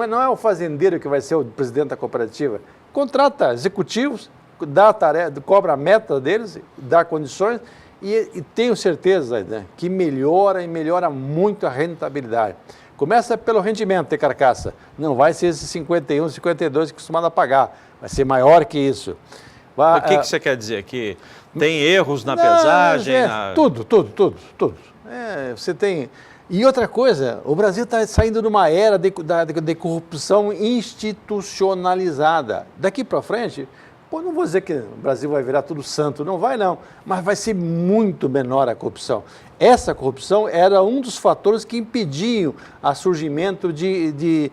Não é o fazendeiro que vai ser o presidente da cooperativa. Contrata executivos, dá a tarefa, cobra a meta deles, dá condições e tenho certeza, né, que melhora e melhora muito a rentabilidade. Começa pelo rendimento de carcaça. Não vai ser esse 51, 52 que costumado a pagar. Vai ser maior que isso. O que você quer dizer? Que tem erros na pesagem? Tudo. Você tem... E outra coisa, o Brasil está saindo de uma era de corrupção institucionalizada. Daqui para frente, não vou dizer que o Brasil vai virar tudo santo, não vai não, mas vai ser muito menor a corrupção. Essa corrupção era um dos fatores que impediam o surgimento de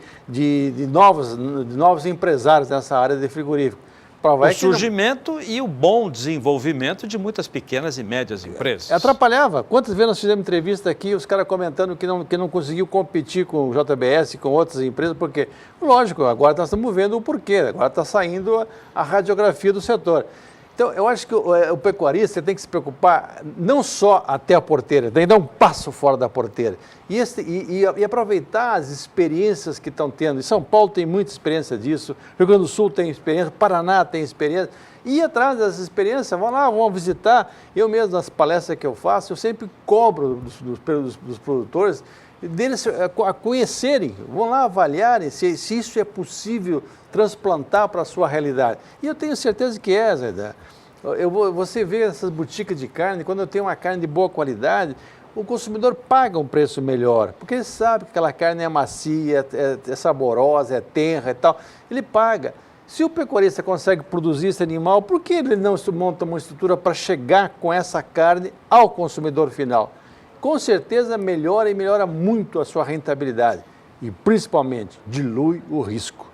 novos empresários nessa área de frigorífico. O surgimento e o bom desenvolvimento de muitas pequenas e médias empresas. Atrapalhava. Quantas vezes nós fizemos entrevista aqui, os caras comentando que não conseguiu competir com o JBS, com outras empresas, porque, lógico, agora nós estamos vendo o porquê, agora está saindo a radiografia do setor. Então, eu acho que o pecuarista tem que se preocupar não só até a porteira, tem que dar um passo fora da porteira. E aproveitar as experiências que estão tendo. Em São Paulo tem muita experiência disso, Rio Grande do Sul tem experiência, Paraná tem experiência. E ir atrás dessas experiências, vão visitar. Eu mesmo, nas palestras que eu faço, eu sempre cobro dos produtores, deles a conhecerem, vão lá avaliarem se isso é possível transplantar para a sua realidade. E eu tenho certeza que é, Zé. Você vê essas boutiques de carne, quando eu tenho uma carne de boa qualidade, o consumidor paga um preço melhor, porque ele sabe que aquela carne é macia, é saborosa, é tenra e tal, ele paga. Se o pecuarista consegue produzir esse animal, por que ele não monta uma estrutura para chegar com essa carne ao consumidor final? Com certeza melhora e melhora muito a sua rentabilidade e, principalmente, dilui o risco.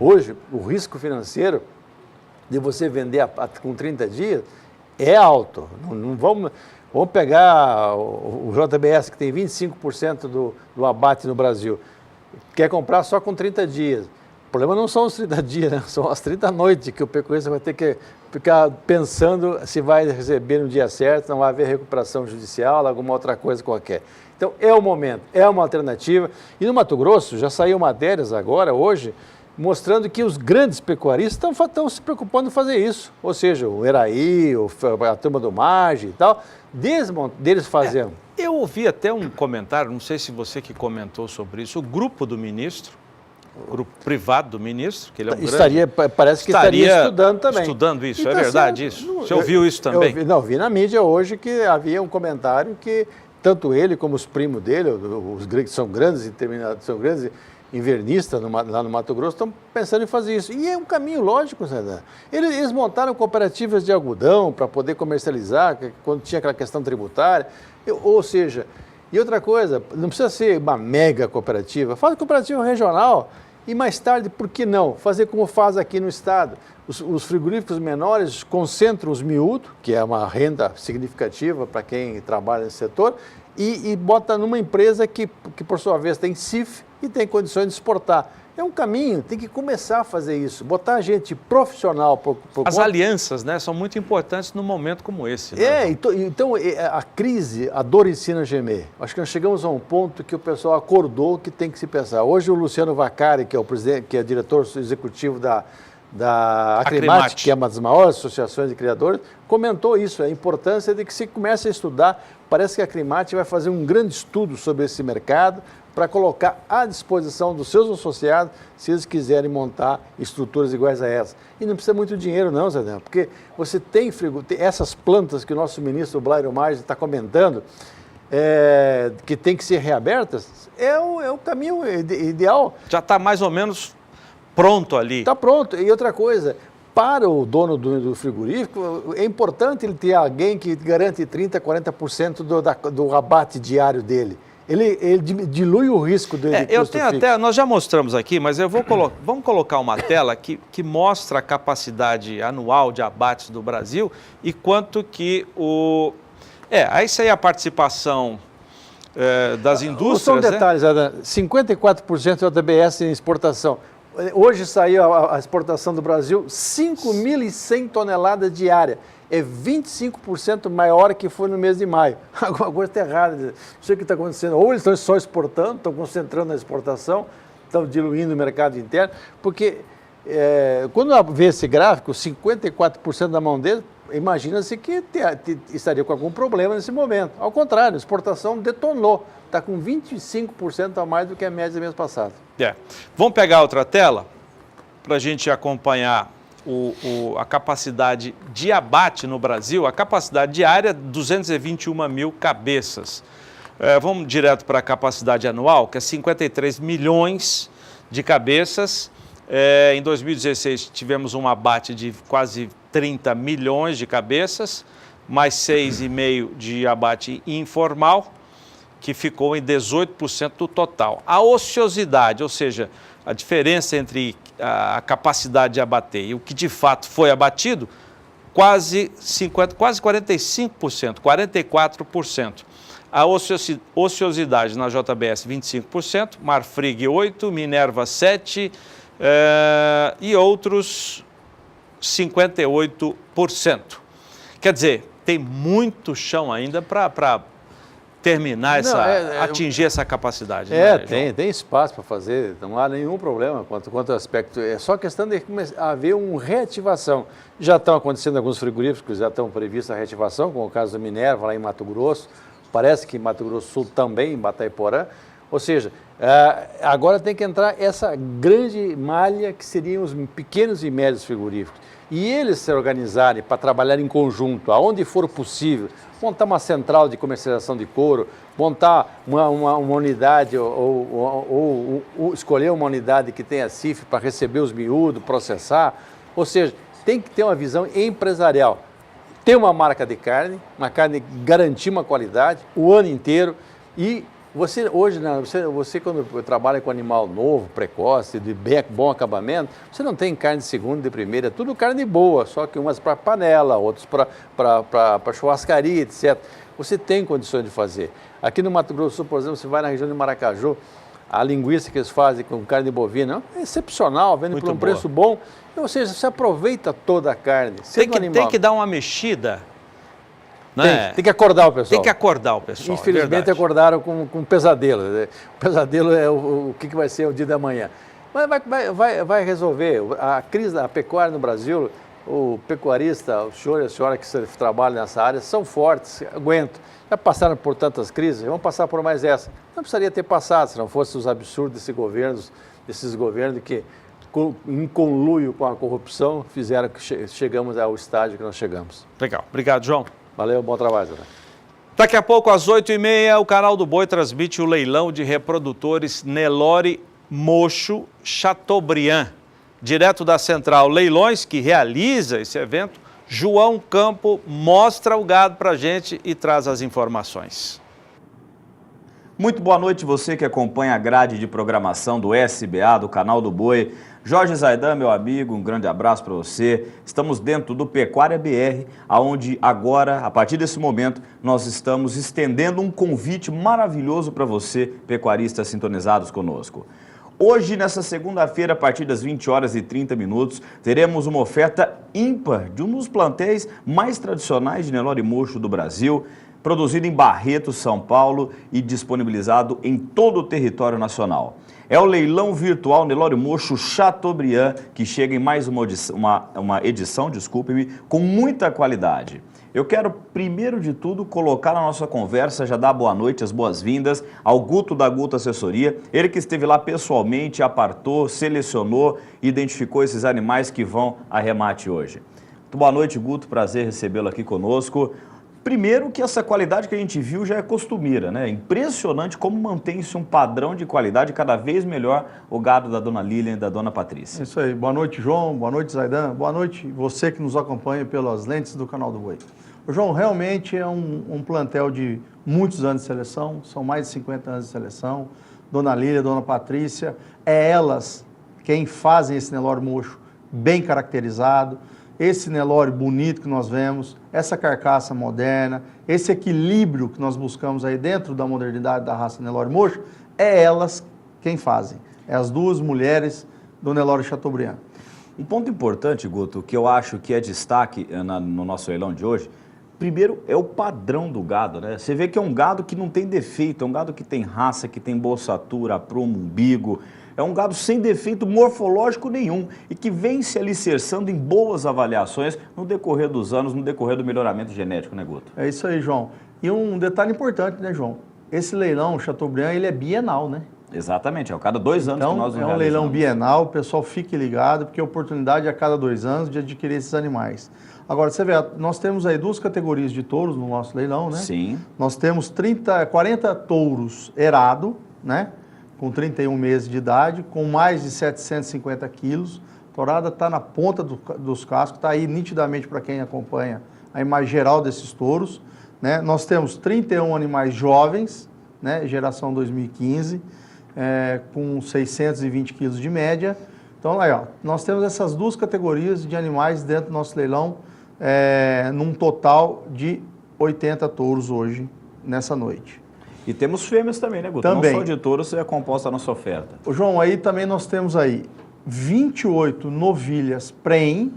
Hoje, o risco financeiro de você vender com 30 dias é alto. Não vamos pegar o JBS, que tem 25% do abate no Brasil, quer comprar só com 30 dias. O problema não são os 30 dias, né? São as 30 noites que o pecuarista vai ter que ficar pensando se vai receber no dia certo, não vai haver recuperação judicial, alguma outra coisa qualquer. Então, é o momento, é uma alternativa. E no Mato Grosso, já saiu matérias agora, hoje, mostrando que os grandes pecuaristas estão se preocupando em fazer isso. Ou seja, o Eraí, a turma do Mage e tal, deles fazendo. Eu ouvi até um comentário, não sei se você que comentou sobre isso, o grupo do ministro grupo privado do ministro, que ele é um Parece que estaria estudando também. Estudando isso, então, é verdade isso? Você ouviu isso também? Eu vi na mídia hoje que havia um comentário que tanto ele como os primos dele, os que são grandes invernistas lá no Mato Grosso, estão pensando em fazer isso. E é um caminho lógico, Zé. Eles montaram cooperativas de algodão para poder comercializar, quando tinha aquela questão tributária. Ou seja, e outra coisa, não precisa ser uma mega cooperativa, faz cooperativa regional e mais tarde, por que não, fazer como faz aqui no estado. Os frigoríficos menores concentram os miúdos, que é uma renda significativa para quem trabalha nesse setor, e bota numa empresa que por sua vez tem CIF e tem condições de exportar. É um caminho, tem que começar a fazer isso, botar gente profissional. As alianças, né, são muito importantes num momento como esse. Né? Então a crise, a dor ensina a gemer. Acho que nós chegamos a um ponto que o pessoal acordou que tem que se pensar. Hoje o Luciano Vacari, que é o presidente, que é diretor executivo da Acrimate, que é uma das maiores associações de criadores, comentou isso, a importância de que se comece a estudar. Parece que a Acrimate vai fazer um grande estudo sobre esse mercado para colocar à disposição dos seus associados, se eles quiserem montar estruturas iguais a essas. E não precisa muito dinheiro não, Zé Neto, porque você tem essas plantas que o nosso ministro Blairo Maggi está comentando, que tem que ser reabertas, é o caminho ideal. Já está mais ou menos pronto ali. Está pronto. E outra coisa, para o dono do frigorífico, é importante ele ter alguém que garante 30%, 40% do abate diário dele. Ele dilui o risco dele. Eu tenho até, nós já mostramos aqui, mas vamos colocar uma tela que mostra a capacidade anual de abates do Brasil e quanto que isso aí é a participação das indústrias. São detalhes, né? 54% é o DBS em exportação. Hoje saiu a exportação do Brasil 5.100 toneladas diária. É 25% maior que foi no mês de maio. Alguma coisa está errada. Não sei o que está acontecendo. Ou eles estão só exportando, estão concentrando na exportação, estão diluindo o mercado interno, porque quando vê esse gráfico, 54% da mão deles, imagina-se que estaria com algum problema nesse momento. Ao contrário, a exportação detonou. Está com 25% a mais do que a média do mês passado. Vamos pegar outra tela para a gente acompanhar a capacidade de abate no Brasil. A capacidade diária, 221 mil cabeças. Vamos direto para a capacidade anual, que é 53 milhões de cabeças. Em 2016 tivemos um abate de quase 30 milhões de cabeças, mais 6,5 de abate informal, que ficou em 18% do total. A ociosidade, ou seja, a diferença entre a capacidade de abater e o que de fato foi abatido, quase 45%, 44%. A ociosidade na JBS, 25%, Marfrig 8%, Minerva 7% e outros 58%. Quer dizer, tem muito chão ainda para terminar atingir essa capacidade. Tem espaço para fazer, não há nenhum problema quanto ao aspecto. É só questão de haver uma reativação. Já estão acontecendo alguns frigoríficos, já estão previstos a reativação, como o caso da Minerva, lá em Mato Grosso. Parece que em Mato Grosso do Sul também, em Bataiporã. Ou seja, agora tem que entrar essa grande malha que seriam os pequenos e médios frigoríficos. E eles se organizarem para trabalhar em conjunto, aonde for possível, montar uma central de comercialização de couro, montar uma unidade ou escolher uma unidade que tenha CIF para receber os miúdos, processar. Ou seja, tem que ter uma visão empresarial. Ter uma marca de carne, garantir uma qualidade o ano inteiro. E você hoje, você quando trabalha com animal novo, precoce, de bom acabamento, você não tem carne de segunda e de primeira, é tudo carne boa, só que umas para panela, outros para churrascaria, etc. Você tem condições de fazer. Aqui no Mato Grosso do Sul, por exemplo, você vai na região de Maracaju, a linguiça que eles fazem com carne bovina é excepcional, vende por um preço bom. Ou seja, você aperoveita toda a carne. Tem que dar uma mexida. Tem que acordar o pessoal. Tem que acordar o pessoal. Infelizmente acordaram com um pesadelo. O pesadelo é o que vai ser o dia da manhã. Mas vai resolver. A crise da pecuária no Brasil, o pecuarista, o senhor e a senhora que trabalham nessa área, são fortes, aguentam. Já passaram por tantas crises, vão passar por mais essa. Não precisaria ter passado, se não fossem os absurdos desses governos desses governos que, em conluio com a corrupção, fizeram que chegamos ao estágio que nós chegamos. Legal. Obrigado, João. Valeu, bom trabalho, Zé. Daqui a pouco, às 8h30, o Canal do Boi transmite o leilão de reprodutores Nelore Mocho Chateaubriand. Direto da Central Leilões, que realiza esse evento, João Campo mostra o gado para a gente e traz as informações. Muito boa noite, você que acompanha a grade de programação do SBA, do Canal do Boi. Jorge Zaidan, meu amigo, um grande abraço para você. Estamos dentro do Pecuária BR, onde agora, a partir desse momento, nós estamos estendendo um convite maravilhoso para você, pecuaristas sintonizados conosco. Hoje, nessa segunda-feira, a partir das 20h30, teremos uma oferta ímpar de um dos plantéis mais tradicionais de Nelore Mocho do Brasil, produzido em Barretos, São Paulo e disponibilizado em todo o território nacional. É o leilão virtual Nelore Mocho Chateaubriand, que chega em mais uma edição, com muita qualidade. Eu quero, primeiro de tudo, colocar na nossa conversa, já dar boa noite, as boas-vindas ao Guto da Guto Assessoria, ele que esteve lá pessoalmente, apartou, selecionou e identificou esses animais que vão a remate hoje. Muito boa noite, Guto, prazer recebê-lo aqui conosco. Primeiro que essa qualidade que a gente viu já é costumeira, né? Impressionante como mantém-se um padrão de qualidade cada vez melhor o gado da dona Lilian e da dona Patrícia. Isso aí. Boa noite, João. Boa noite, Zaidan. Boa noite você que nos acompanha pelas lentes do Canal do Boi. O João, realmente é um plantel de muitos anos de seleção, são mais de 50 anos de seleção. Dona Lília, Dona Patrícia, é elas quem fazem esse Nelore Mocho bem caracterizado, esse Nelore bonito que nós vemos, essa carcaça moderna, esse equilíbrio que nós buscamos aí dentro da modernidade da raça Nelore Mocho, é elas quem fazem. É as duas mulheres do Nelore Chateaubriand. Um ponto importante, Guto, que eu acho que é destaque no nosso leilão de hoje, primeiro é o padrão do gado, né? Você vê que é um gado que não tem defeito, é um gado que tem raça, que tem bolsatura, prumo, umbigo. É um gado sem defeito morfológico nenhum e que vem se alicerçando em boas avaliações no decorrer dos anos, no decorrer do melhoramento genético, né, Guto? É isso aí, João. E um detalhe importante, né, João? Esse leilão, o Chateaubriand, ele é bienal, né? Exatamente, é a cada 2 anos que nós realizamos. É um leilão bienal, o pessoal fique ligado, porque a oportunidade é a cada 2 anos de adquirir esses animais. Agora, você vê, nós temos aí 2 categorias de touros no nosso leilão, né? Sim. Nós temos 40 touros erado, né? Com 31 meses de idade, com mais de 750 quilos. A tourada está na ponta dos cascos, está aí nitidamente para quem acompanha a imagem geral desses touros, né? Nós temos 31 animais jovens, né? Geração 2015, com 620 quilos de média. Então, aí, ó, nós temos essas 2 categorias de animais dentro do nosso leilão, num total de 80 touros hoje, nessa noite. E temos fêmeas também, né, Guto? Também. Não só de touros é composta a nossa oferta. João, aí também nós temos aí 28 novilhas prem,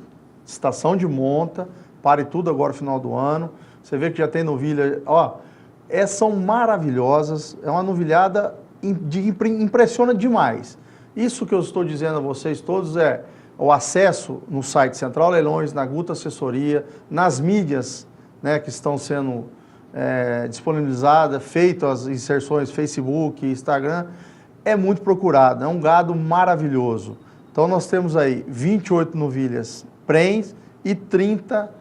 estação de monta, pare tudo agora no final do ano. Você vê que já tem novilha, ó, são maravilhosas, é uma novilhada impressiona demais. Isso que eu estou dizendo a vocês todos é o acesso no site Central Leilões, na Guto Assessoria, nas mídias, né, que estão sendo disponibilizadas, feitas as inserções Facebook, Instagram, é muito procurado, é um gado maravilhoso. Então nós temos aí 28 novilhas prens e 30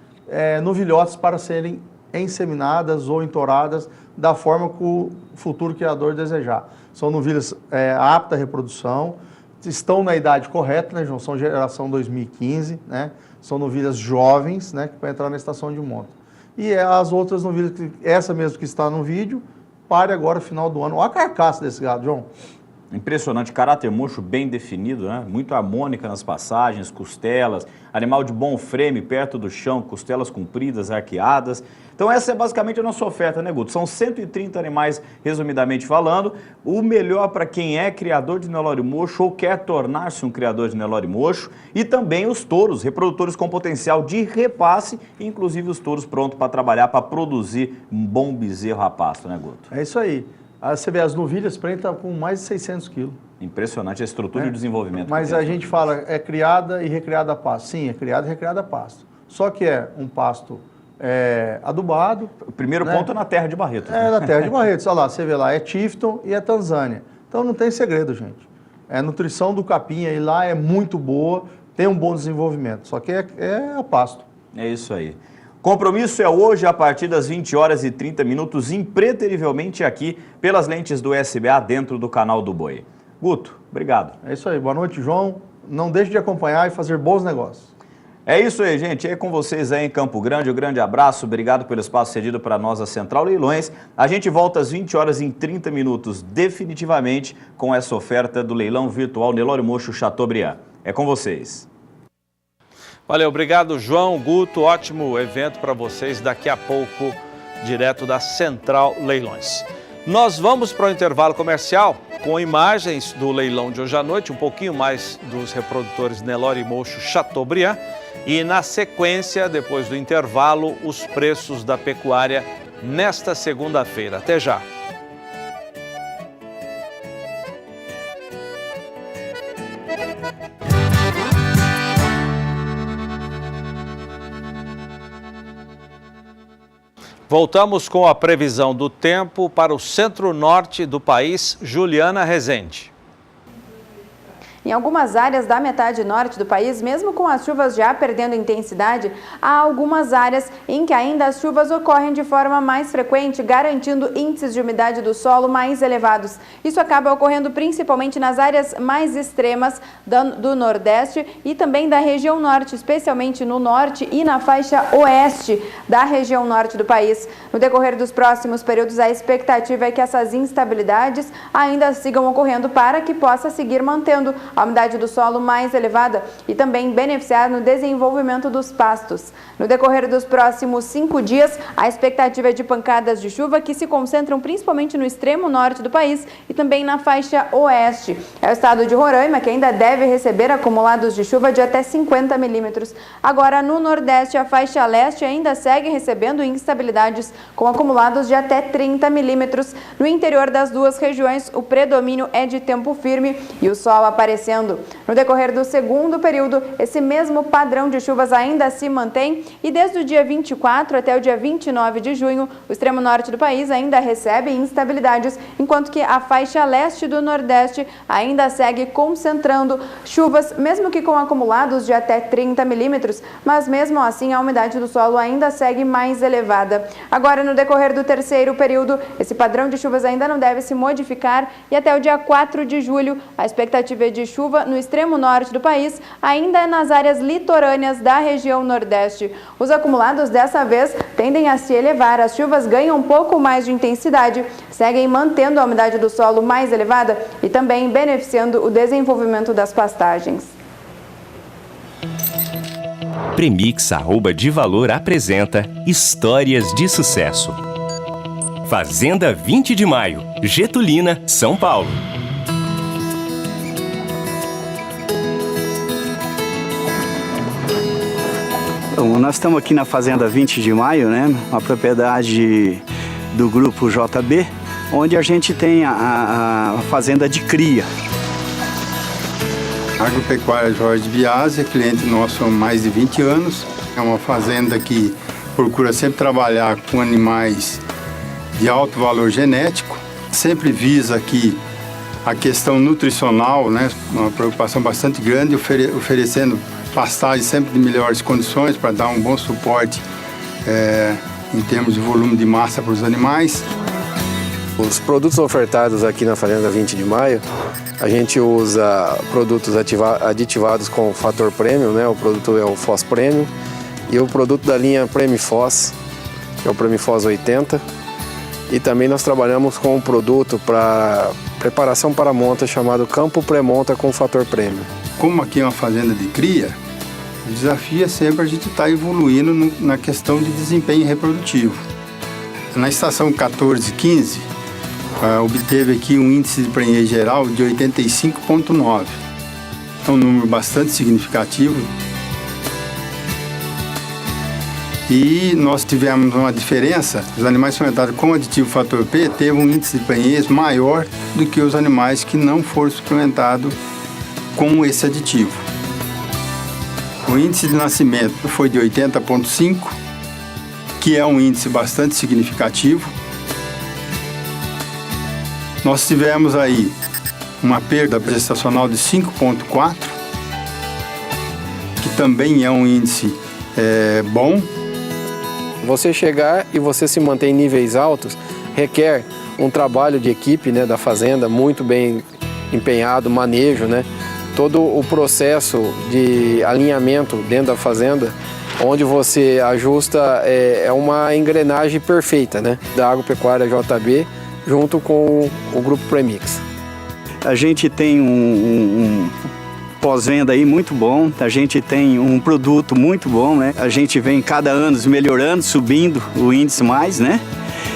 novilhotes para serem inseminadas ou entouradas da forma que o futuro criador desejar. São novilhas aptas à reprodução, estão na idade correta, né, João? São geração 2015, né? São novilhas jovens, né, que vai entrar na estação de monta. E as outras novilhas, essa mesmo que está no vídeo, pare agora, final do ano. Olha a carcaça desse gado, João. Impressionante, caráter mocho bem definido, né? Muito harmônica nas passagens, costelas, animal de bom frame perto do chão, costelas compridas, arqueadas. Então essa é basicamente a nossa oferta, né, Guto? São 130 animais, resumidamente falando. O melhor para quem é criador de Nelore Mocho ou quer tornar-se um criador de Nelore Mocho. E também os touros, reprodutores com potencial de repasse, inclusive os touros prontos para trabalhar, para produzir um bom bezerro a pasto, né, Guto? É isso aí. Você vê, as novilhas pretas estão com mais de 600 quilos. Impressionante a estrutura e o desenvolvimento. Mas a gente fala, é criada e recriada a pasto. Sim, é criada e recriada a pasto. Só que é um pasto adubado. O primeiro ponto é na terra de Barretos. É, na terra de Barretos. Olha lá, você vê lá, é Tifton e é Tanzânia. Então não tem segredo, gente. A nutrição do capim aí lá é muito boa, tem um bom desenvolvimento, só que é a pasto. É isso aí. Compromisso é hoje a partir das 20h30, impreterivelmente aqui pelas lentes do SBA dentro do canal do Boi. Guto, obrigado. É isso aí, boa noite, João. Não deixe de acompanhar e fazer bons negócios. É isso aí, gente. É com vocês aí em Campo Grande. Um grande abraço. Obrigado pelo espaço cedido para nós, a Central Leilões. A gente volta às 20h30, definitivamente, com essa oferta do leilão virtual Nelore Mocho Chateaubriand. É com vocês. Valeu, obrigado, João, Guto. Ótimo evento para vocês daqui a pouco, direto da Central Leilões. Nós vamos para o intervalo comercial com imagens do leilão de hoje à noite, um pouquinho mais dos reprodutores Nelore Mocho Chateaubriand. E na sequência, depois do intervalo, os preços da pecuária nesta segunda-feira. Até já. Voltamos com a previsão do tempo para o centro-norte do país, Juliana Rezende. Em algumas áreas da metade norte do país, mesmo com as chuvas já perdendo intensidade, há algumas áreas em que ainda as chuvas ocorrem de forma mais frequente, garantindo índices de umidade do solo mais elevados. Isso acaba ocorrendo principalmente nas áreas mais extremas do Nordeste e também da região Norte, especialmente no Norte e na faixa Oeste da região Norte do país. No decorrer dos próximos períodos, a expectativa é que essas instabilidades ainda sigam ocorrendo para que possa seguir mantendo a umidade do solo mais elevada e também beneficiar no desenvolvimento dos pastos. No decorrer dos próximos 5 dias, a expectativa é de pancadas de chuva que se concentram principalmente no extremo norte do país e também na faixa oeste. É o estado de Roraima que ainda deve receber acumulados de chuva de até 50 milímetros. Agora, no Nordeste, a faixa leste ainda segue recebendo instabilidades com acumulados de até 30 milímetros. No interior das duas regiões, o predomínio é de tempo firme e o sol aparecendo. No decorrer do segundo período, esse mesmo padrão de chuvas ainda se mantém e desde o dia 24 até o dia 29 de junho, o extremo norte do país ainda recebe instabilidades, enquanto que a faixa leste do Nordeste ainda segue concentrando chuvas, mesmo que com acumulados de até 30 milímetros, mas mesmo assim a umidade do solo ainda segue mais elevada. Agora, no decorrer do terceiro período, esse padrão de chuvas ainda não deve se modificar e até o dia 4 de julho, a expectativa é de chuva no extremo norte do país, ainda nas áreas litorâneas da região Nordeste. Os acumulados dessa vez tendem a se elevar, as chuvas ganham um pouco mais de intensidade, seguem mantendo a umidade do solo mais elevada e também beneficiando o desenvolvimento das pastagens. Premix Arroba de Valor apresenta Histórias de Sucesso. Fazenda 20 de Maio, Getulina, São Paulo. Bom, nós estamos aqui na Fazenda 20 de Maio, né? Uma propriedade do grupo JB, onde a gente tem a fazenda de cria. Agropecuária Jorge Biasi é cliente nosso há mais de 20 anos. É uma fazenda que procura sempre trabalhar com animais de alto valor genético. Sempre visa aqui a questão nutricional, né? Uma preocupação bastante grande, oferecendo pastagem sempre de melhores condições para dar um bom suporte em termos de volume de massa para os animais. Os produtos ofertados aqui na Fazenda 20 de Maio, a gente usa produtos aditivados com fator premium, né? O produto é o Fos Premium e o produto da linha Premifos, que é o Premifos 80. E também nós trabalhamos com um produto para preparação para monta chamado Campo Pré-Monta com fator premium. Como aqui é uma fazenda de cria, o desafio é sempre a gente estar evoluindo na questão de desempenho reprodutivo. Na estação 14-15, obteve aqui um índice de prenhez geral de 85,9. É um número bastante significativo. E nós tivemos uma diferença, os animais suplementados com aditivo fator P teve um índice de prenhez maior do que os animais que não foram suplementados com esse aditivo. O índice de nascimento foi de 80,5, que é um índice bastante significativo. Nós tivemos aí uma perda prestacional de 5,4, que também é um índice bom. Você chegar e você se manter em níveis altos requer um trabalho de equipe, né, da fazenda muito bem empenhado, manejo, né? Todo o processo de alinhamento dentro da fazenda, onde você ajusta, é uma engrenagem perfeita, né, da Agropecuária JB junto com o Grupo Premix. A gente tem um pós-venda aí muito bom, a gente tem um produto muito bom, né? A gente vem cada ano melhorando, subindo o índice mais, né?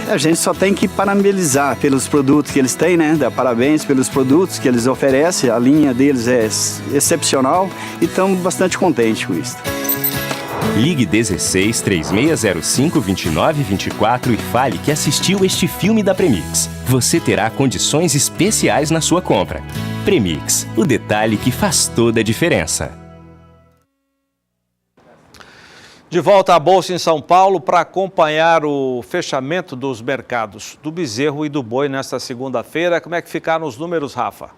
A gente só tem que parabenizar pelos produtos que eles têm, né? Dar parabéns pelos produtos que eles oferecem, a linha deles é excepcional e estamos bastante contentes com isso. Ligue 16 3605 2924 e fale que assistiu este filme da Premix. Você terá condições especiais na sua compra. Premix, o detalhe que faz toda a diferença. De volta à Bolsa em São Paulo para acompanhar o fechamento dos mercados do bezerro e do boi nesta segunda-feira. Como é que ficaram os números, Rafa?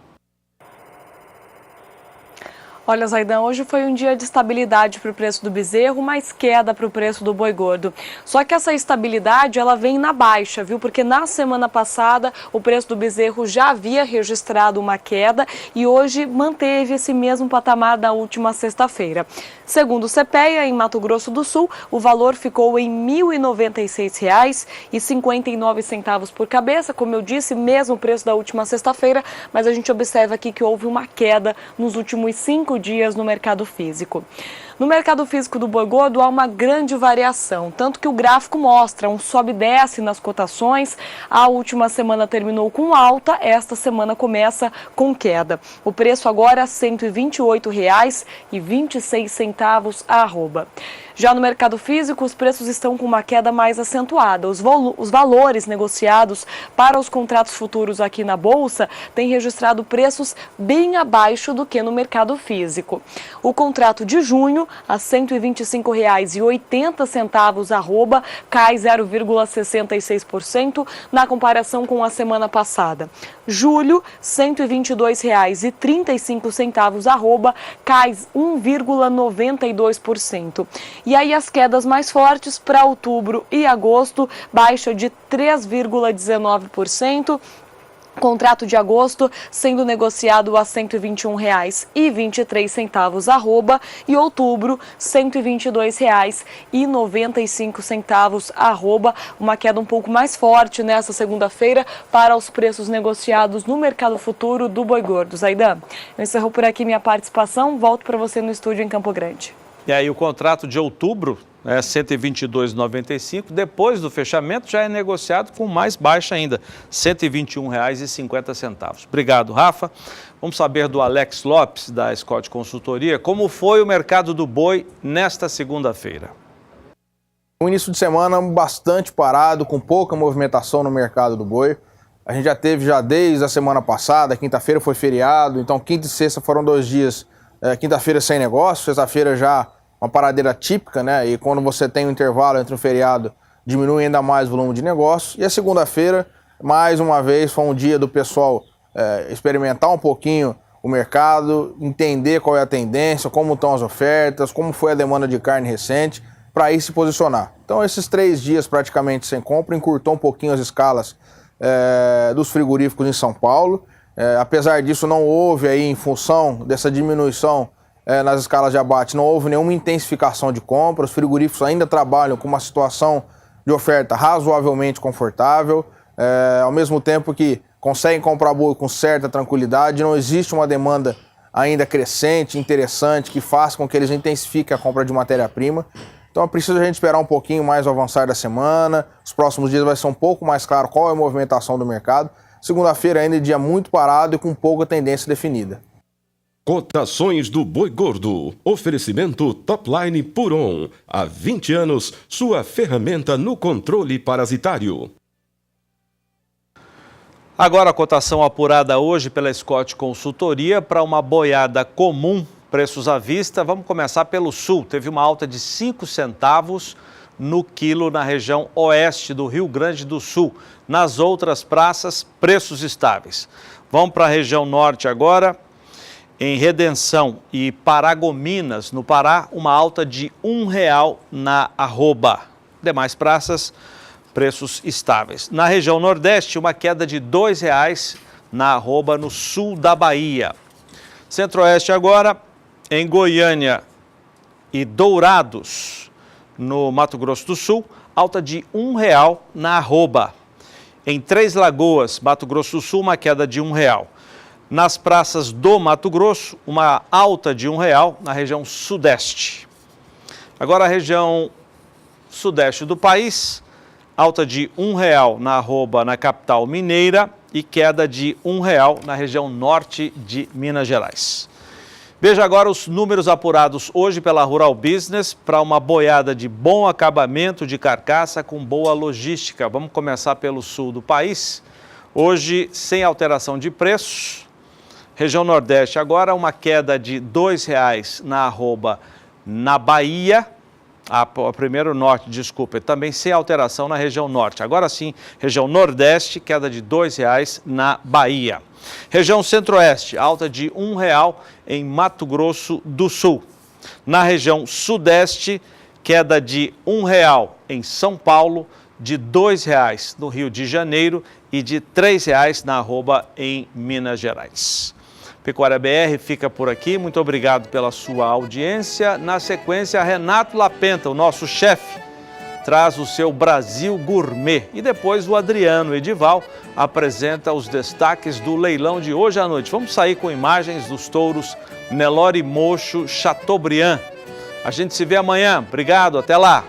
Olha, Zaidan, hoje foi um dia de estabilidade para o preço do bezerro, mas queda para o preço do boi gordo. Só que essa estabilidade, ela vem na baixa, viu? Porque na semana passada o preço do bezerro já havia registrado uma queda e hoje manteve esse mesmo patamar da última sexta-feira. Segundo o CPEA, em Mato Grosso do Sul, o valor ficou em R$ 1.096,59 por cabeça, como eu disse, mesmo preço da última sexta-feira, mas a gente observa aqui que houve uma queda nos últimos 5 dias no mercado físico. No mercado físico do boi gordo há uma grande variação, tanto que o gráfico mostra um sobe e desce nas cotações. A última semana terminou com alta, esta semana começa com queda. O preço agora é R$ 128,26 a arroba. Já no mercado físico, os preços estão com uma queda mais acentuada. Os valores negociados para os contratos futuros aqui na Bolsa têm registrado preços bem abaixo do que no mercado físico. O contrato de junho, a R$ 125,80 arroba, cai 0,66% na comparação com a semana passada. Julho, R$ 122,35 arroba, cai 1,92%. E aí as quedas mais fortes para outubro e agosto, baixa de 3,19%. Contrato de agosto sendo negociado a R$ 121,23 arroba e outubro R$ 122,95 arroba, uma queda um pouco mais forte nessa segunda-feira para os preços negociados no mercado futuro do boi gordo. Zaidan, eu encerro por aqui minha participação, volto para você no estúdio em Campo Grande. E aí o contrato de outubro é R$ 122,95, depois do fechamento já é negociado com mais baixa ainda, R$ 121,50. Obrigado, Rafa. Vamos saber do Alex Lopes, da Scott Consultoria, como foi o mercado do boi nesta segunda-feira. Um início de semana bastante parado, com pouca movimentação no mercado do boi. A gente já teve desde a semana passada, quinta-feira foi feriado, então quinta e sexta foram 2 dias, quinta-feira sem negócio, sexta-feira já uma paradeira típica, né? E quando você tem um intervalo entre um feriado, diminui ainda mais o volume de negócio. E a segunda-feira, mais uma vez, foi um dia do pessoal experimentar um pouquinho o mercado, entender qual é a tendência, como estão as ofertas, como foi a demanda de carne recente, para aí se posicionar. Então esses 3 dias praticamente sem compra, encurtou um pouquinho as escalas dos frigoríficos em São Paulo. Apesar disso, não houve aí, em função dessa diminuição nas escalas de abate, não houve nenhuma intensificação de compra. Os frigoríficos ainda trabalham com uma situação de oferta razoavelmente confortável, ao mesmo tempo que conseguem comprar boi com certa tranquilidade. Não existe uma demanda ainda crescente, interessante, que faça com que eles intensifiquem a compra de matéria-prima. Então é preciso a gente esperar um pouquinho mais o avançar da semana. Os próximos dias vai ser um pouco mais claro qual é a movimentação do mercado. Segunda-feira ainda é dia muito parado e com pouca tendência definida. Cotações do boi gordo. Oferecimento Topline Puron. Há 20 anos, sua ferramenta no controle parasitário. Agora a cotação apurada hoje pela Scott Consultoria para uma boiada comum, preços à vista. Vamos começar pelo sul. Teve uma alta de 5 centavos no quilo na região oeste do Rio Grande do Sul. Nas outras praças, preços estáveis. Vamos para a região norte agora. Em Redenção e Paragominas, no Pará, uma alta de R$1 na arroba. Demais praças, preços estáveis. Na região nordeste, uma queda de R$2 na arroba no sul da Bahia. Centro-oeste agora, em Goiânia e Dourados, no Mato Grosso do Sul, alta de R$1 na arroba. Em Três Lagoas, Mato Grosso do Sul, uma queda de R$1. Nas praças do Mato Grosso, uma alta de R$1 na região sudeste. Agora a região sudeste do país, alta de R$1 na arroba na capital mineira e queda de R$1 na região norte de Minas Gerais. Veja agora os números apurados hoje pela Rural Business para uma boiada de bom acabamento de carcaça com boa logística. Vamos começar pelo sul do país. Hoje, sem alteração de preços. Região Nordeste agora, uma queda de R$2 na arroba na Bahia. Primeiro Norte, desculpa, também sem alteração na região Norte. Agora sim, região Nordeste, queda de R$2 na Bahia. Região Centro-Oeste, alta de R$1 em Mato Grosso do Sul. Na região Sudeste, queda de R$1 em São Paulo, de R$2 no Rio de Janeiro e de R$3 na arroba em Minas Gerais. Pecuária BR fica por aqui, muito obrigado pela sua audiência. Na sequência, Renato Lapenta, o nosso chefe, traz o seu Brasil Gourmet. E depois o Adriano Edival apresenta os destaques do leilão de hoje à noite. Vamos sair com imagens dos touros Nelore Mocho Chateaubriand. A gente se vê amanhã. Obrigado, até lá.